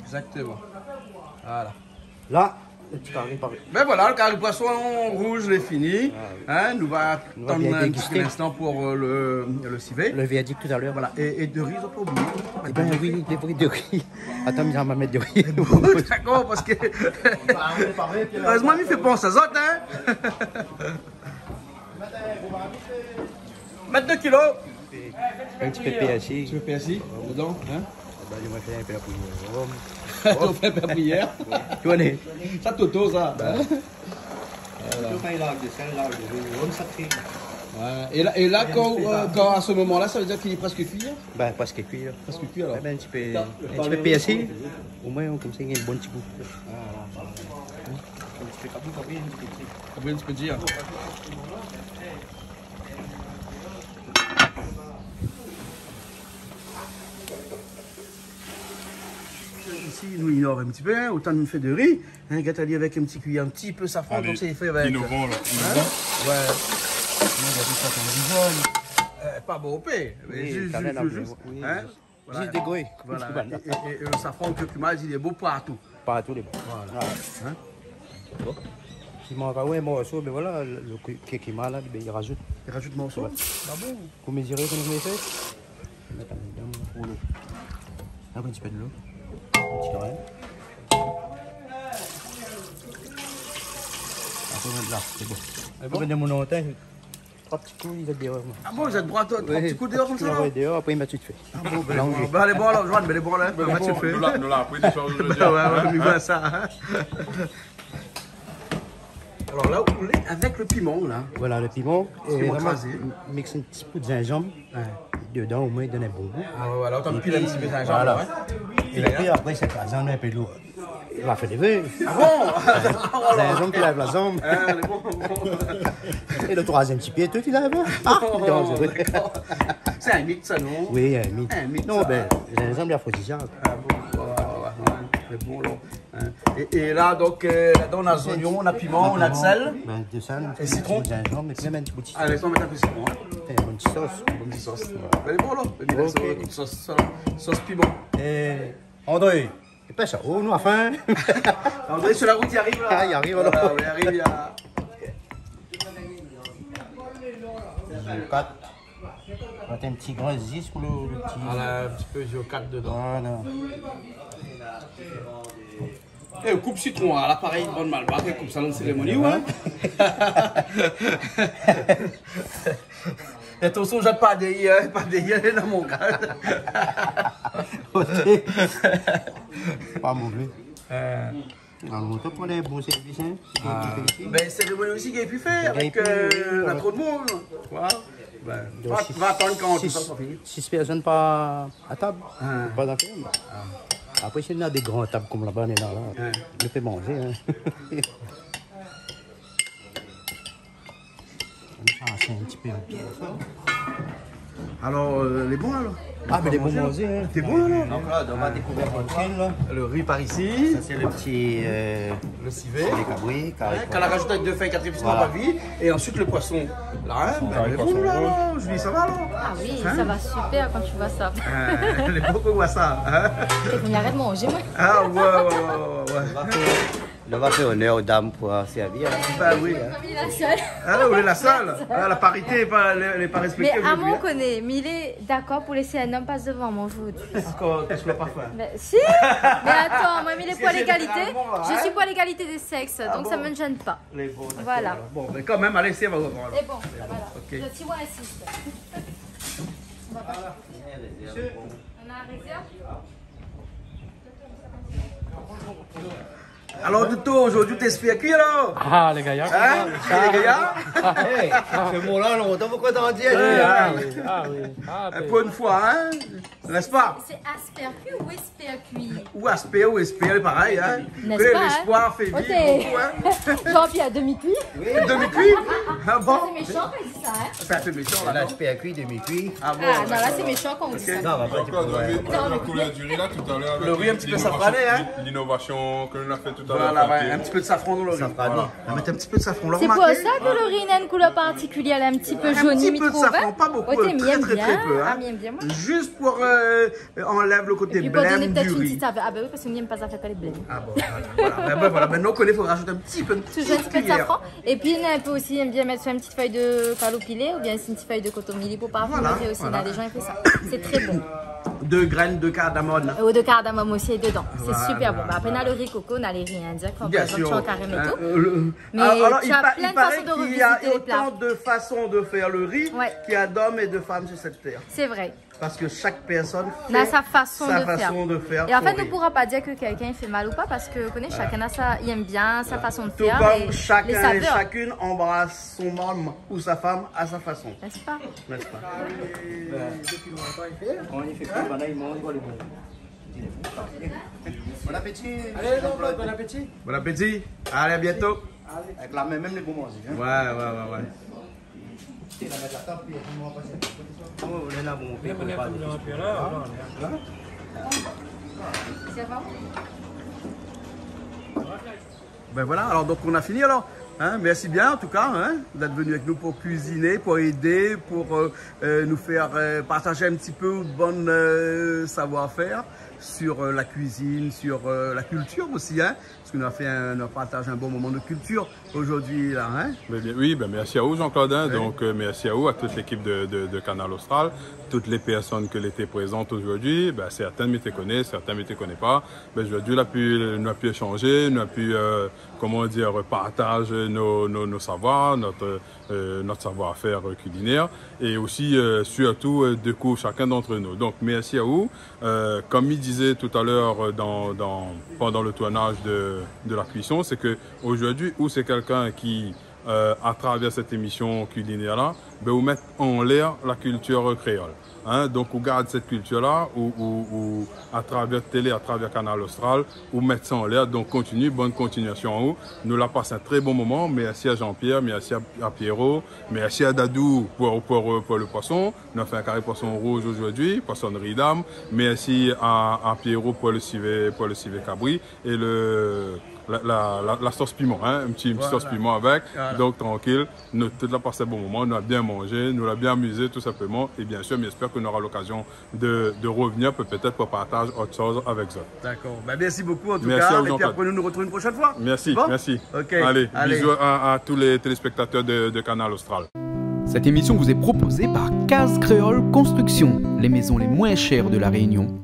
Exactement. Voilà.
Là, le petit carré par
Ben voilà, le carré poisson rouge il est fini. Hein, nous va attendre
bien
un petit
déguster.
instant pour le civet.
le verdict tout à l'heure.
Voilà. Et de riz, on peut oublier.
Eh ben oui, des bruits de riz. Attends, mais ça va mettre de riz.
D'accord, parce que. Heureusement, il fait pas ça, autres, hein. Mettre 2 kilos.
Un petit peu de PSI.
Tu veux PSI dedans, hein?
Ben, je vais faire un peu la prière.
Tu fais pas prière.
Tu connais?
Ça, Toto, ça. hein?
Quand il a de sel, là, de rhum, ça fait.
Ouais. Et là quand à ce moment-là, ça veut dire qu'il est presque cuit, hein?
Ben, parce que cuit.
Presque cuit alors.
Eh ben, un petit peu PSI. Au moins, comme ça, il y a un bon petit goût.
Combien tu peux dire? aussi, nous innove un petit peu, hein, autant nous fait de riz. Hein, Gatali avec un petit cuillère, un petit peu safran, donc c'est fait avec.
Innovant, là.
Ouais. Pas bon au paix, mais juste. Hein? Voilà.
Juste dégoûté.
Voilà. Et le safran que tu m'as dit, il est beau partout.
Partout les bons.
Voilà. Hein?
Bon. Il manque un morceau, mais voilà, le qui m'a là, il rajoute.
Il rajoute morceau.
Ouais.
Ah bon?
Vous mesurez comme vous mettez? Mettre un petit peu de l'eau. Un petit carré. Après, là, c'est bon. Après, de mon antenne, 3 petits coups, il est dehors.
Ah bon, vous êtes droit, 3 petits coups dehors comme ça?
Oui, dehors, après, il m'a tout fait.
Ah bon, ben allez, bon alors, Joanne, mais les bons là, on va tout fait.
Nous l'avons appris des choses aujourd'hui.
Ouais, mais voilà ça. Alors là, on est avec le piment, là.
Voilà, le piment. Et vraiment,
écrasé.
mixe un petit peu de gingembre. Dedans, au moins, il donne un bon goût.
Ah ouais, voilà, autant pile un petit peu de gingembre.
Voilà. Et puis après, c'est pas un peu lourd. Il va faire des vœux.
Ah bon?
Gingembre qui lève la jambe. Et le troisième petit pied, tout, il lève. Ah,
c'est un mythe, ça, non?
oui, un mythe.
Un mythe,
Non,
ça.
ben, gingembre, il aphrodisiaque.
Ah bon, c'est bon, là. Et là, donc, là-dedans, on a des oignons, on a piment, on a de sel.
Ben, de sel,
Et citron.
de gingembre, et puis même un petit peu de citron.
Allez, laisse-moi mettre un peu de citron.
Et une bonne petite sauce.
Une petite sauce. Elle est bon, là. Une sauce piment.
Et André, et pas ça. Oh, nous, à faim.
André, sur la route, il arrive, là.
Ah, il arrive, alors.
Voilà, il arrive, il y a...
4. On va un petit grand 10 pour le petit.
Voilà, un petit peu géo4 dedans.
Voilà.
Et coupe citron à l'appareil de bonne malbarque et coupe ça dans une cérémonie, ouais. Et attention, j'ai pas de dans mon cas.
Pas mauvais. Alors, on peut prendre un bon service, hein.
Ben, cérémonie aussi qui a pu faire avec la trop de monde. Voilà. Ben, va attendre quand tout ça sera fini.
6 personnes pas à table, pas d'affaires. Après, si on a des grandes tables comme là-bas, on est là, on peut manger. Hein. Ça, c'est un petit peu bien.
Alors, les bons alors?
Ah, mais les bons manger, hein.
T'es bon alors?
Donc là, on va découvrir tranquille, là.
Le riz par ici.
Ça, c'est le petit.
Le civet.
Les cabouis,
Quand la rajoute avec 2 feuilles, 4 épices, pas vie. Et ensuite le poisson. Là, hein, ben, les bons là. Je dis, ça va là?
Ah oui, ça va super quand tu vois ça.
Les bons qu'on voit ça. Hein?
Et qu'on y arrête de manger, moi.
Ah ouais.
On va faire honneur aux dames pour servir.
Ben oui.
Comme il est la seule.
Ah là, on est la seule. Ah, la parité n'est pas respectée.
Mais
aujourd'hui,
Amon
hein.
connaît, mais il est d'accord pour laisser un homme passer devant moi aujourd'hui.
Encore, qu'est-ce qu'on n'a pas fait?
Mais si. Mais attends, moi, il est pour
que
l'égalité.
généralement,
Je
hein?
suis pour l'égalité des sexes, donc
bon?
ça me gêne pas.
Les bons, d'accord,
Voilà.
Bon, mais quand même, allez, c'est bon. Voilà.
Et bon, voilà.
Ok.
Je suis moi assiste. On va pas. On a un réserve.
Alors, Toto, aujourd'hui, t'espères cuire alors?
Ah, les gaillards.
Hein? Les gars?
Hey, ce mot-là, longtemps, pourquoi t'en dis?
Ah oui, ah oui. Ah,
Pour une fois, hein? N'est-ce pas?
C'est aspercu ou espercuit?
Ou aspect ou espérer, pareil, hein?
N'est-ce
Que
pas,
l'espoir fait
Ok.
vivre beaucoup, hein?
Jean-Pierre à demi-cuit.
Demi-cuit? Ah bon?
C'est méchant quand il dit ça, hein?
C'est un peu méchant, là,
Là,
non?
je paye à cuire, demi-cuit.
Ah bon?
Ah, non, là c'est méchant quand on dit ça.
Non, on va pas
Encore, on avait la couleur du riz là tout à l'heure. avec
Le riz un petit peu
l'innovation-
safrané, hein?
L'innovation que l'on a fait tout à l'heure.
Voilà, ouais, un petit peu de safran dans le riz.
Safran.
On va mettre un petit peu de safran.
C'est pour ça que le riz a une couleur particulière, elle est un petit peu jaunie,
petit peu de
mi-trop
safran,
vert.
pas beaucoup,
Oh, t'aimes
très,
bien,
très, très peu, hein.
Ah, bien, bien, moi.
Juste pour enlève le côté
Et pour donner
blême
peut-être
du
une
riz.
petite affaire. Ah, bah oui, parce qu'on n'aime pas ça faire les blêmes.
Ah bon, voilà. Ben voilà, maintenant on connaît, il faut rajouter un petit peu,
Toujours un petit peu de safran. Et puis, on peut aussi bien mettre sur une petite feuille de calopilé ou bien une petite feuille de coton milli pour parfumer
Voilà,
aussi.
voilà.
Là, les gens, ils font ça. C'est très bon.
2 graines de cardamone.
Ou de cardamome aussi est dedans. C'est
Voilà.
super bon. Bah, après, on a le riz coco, on a les riz indiens, par
Bien
exemple,
sûr.
tu en carême et tout. Mais
Alors,
tu as plein
il
de
paraît
façons de
qu'il y a
revisiter les plats.
autant de façons de faire le riz
Ouais.
qu'il y a d'hommes et de femmes sur cette terre.
C'est vrai.
Parce que chaque personne
On a
fait
sa façon de faire. Et en
son
fait, on ne
riz.
pourra pas dire que quelqu'un fait mal ou pas parce que connaît, chacun a ça, il aime bien sa façon de
Tout
faire.
comme
et les
chacun et
saveurs.
chacune embrasse son homme ou sa femme à sa façon.
N'est-ce pas?
N'est-ce pas?
On y fait plus, maintenant il mange, il va les bon. Bon appétit.
Allez, donc, bon appétit.
Bon appétit. Allez, à bientôt.
Avec la main, même les bons manger. Hein.
Ouais.
Il va mettre la table, puis on va passer. On est là, bon, on peut pas.
Ben voilà, alors donc on a fini alors. Hein, merci bien en tout cas d'être venu avec nous pour cuisiner, pour aider, pour nous faire partager un petit peu de bon savoir-faire sur la cuisine, sur la culture aussi, hein, parce qu'on a fait on partage un bon moment de culture aujourd'hui là. Hein.
Oui, ben merci à vous Jean-Claude, oui. Donc merci à vous, à toute l'équipe de Canal Austral, toutes les personnes qui étaient présentes aujourd'hui. Ben, certains ne me connaissent, certains ne me connaissent pas. Ben, aujourd'hui, nous avons pu échanger, nous avons pu comment dire, partager nos savoirs, notre savoir-faire culinaire et aussi surtout découvrir chacun d'entre nous. Donc merci à vous. Comme il disait tout à l'heure pendant le tournage de la cuisson, c'est que aujourd'hui, où c'est quelqu'un qui à travers cette émission culinaire-là, ben, vous mettre en l'air la culture créole. Hein? Donc, vous gardez cette culture-là, ou à travers télé, à travers Canal Austral, vous mettez ça en l'air. Donc, bonne continuation à vous. Nous l'avons passé un très bon moment. Merci à Jean-Pierre, merci à Pierrot, merci à Dadou pour le poisson. Nous avons fait un carré poisson rouge aujourd'hui, poissonnerie d'âme. Merci à Pierrot pour le civet cabri et la sauce piment, hein? Un petit sauce piment avec, donc tranquille, nous tout là passé un bon moment, nous avons bien mangé, nous l'avons bien amusé tout simplement et bien sûr, j'espère qu'on aura l'occasion de revenir peut-être pour partager autre chose avec eux.
D'accord, ben, merci beaucoup en tout cas, et puis après nous retrouvons une prochaine fois.
Merci,
bon?
Merci.
Okay.
Allez, bisous à tous les téléspectateurs de Canal Austral.
Cette émission vous est proposée par Case Créole Construction, les maisons les moins chères de la Réunion.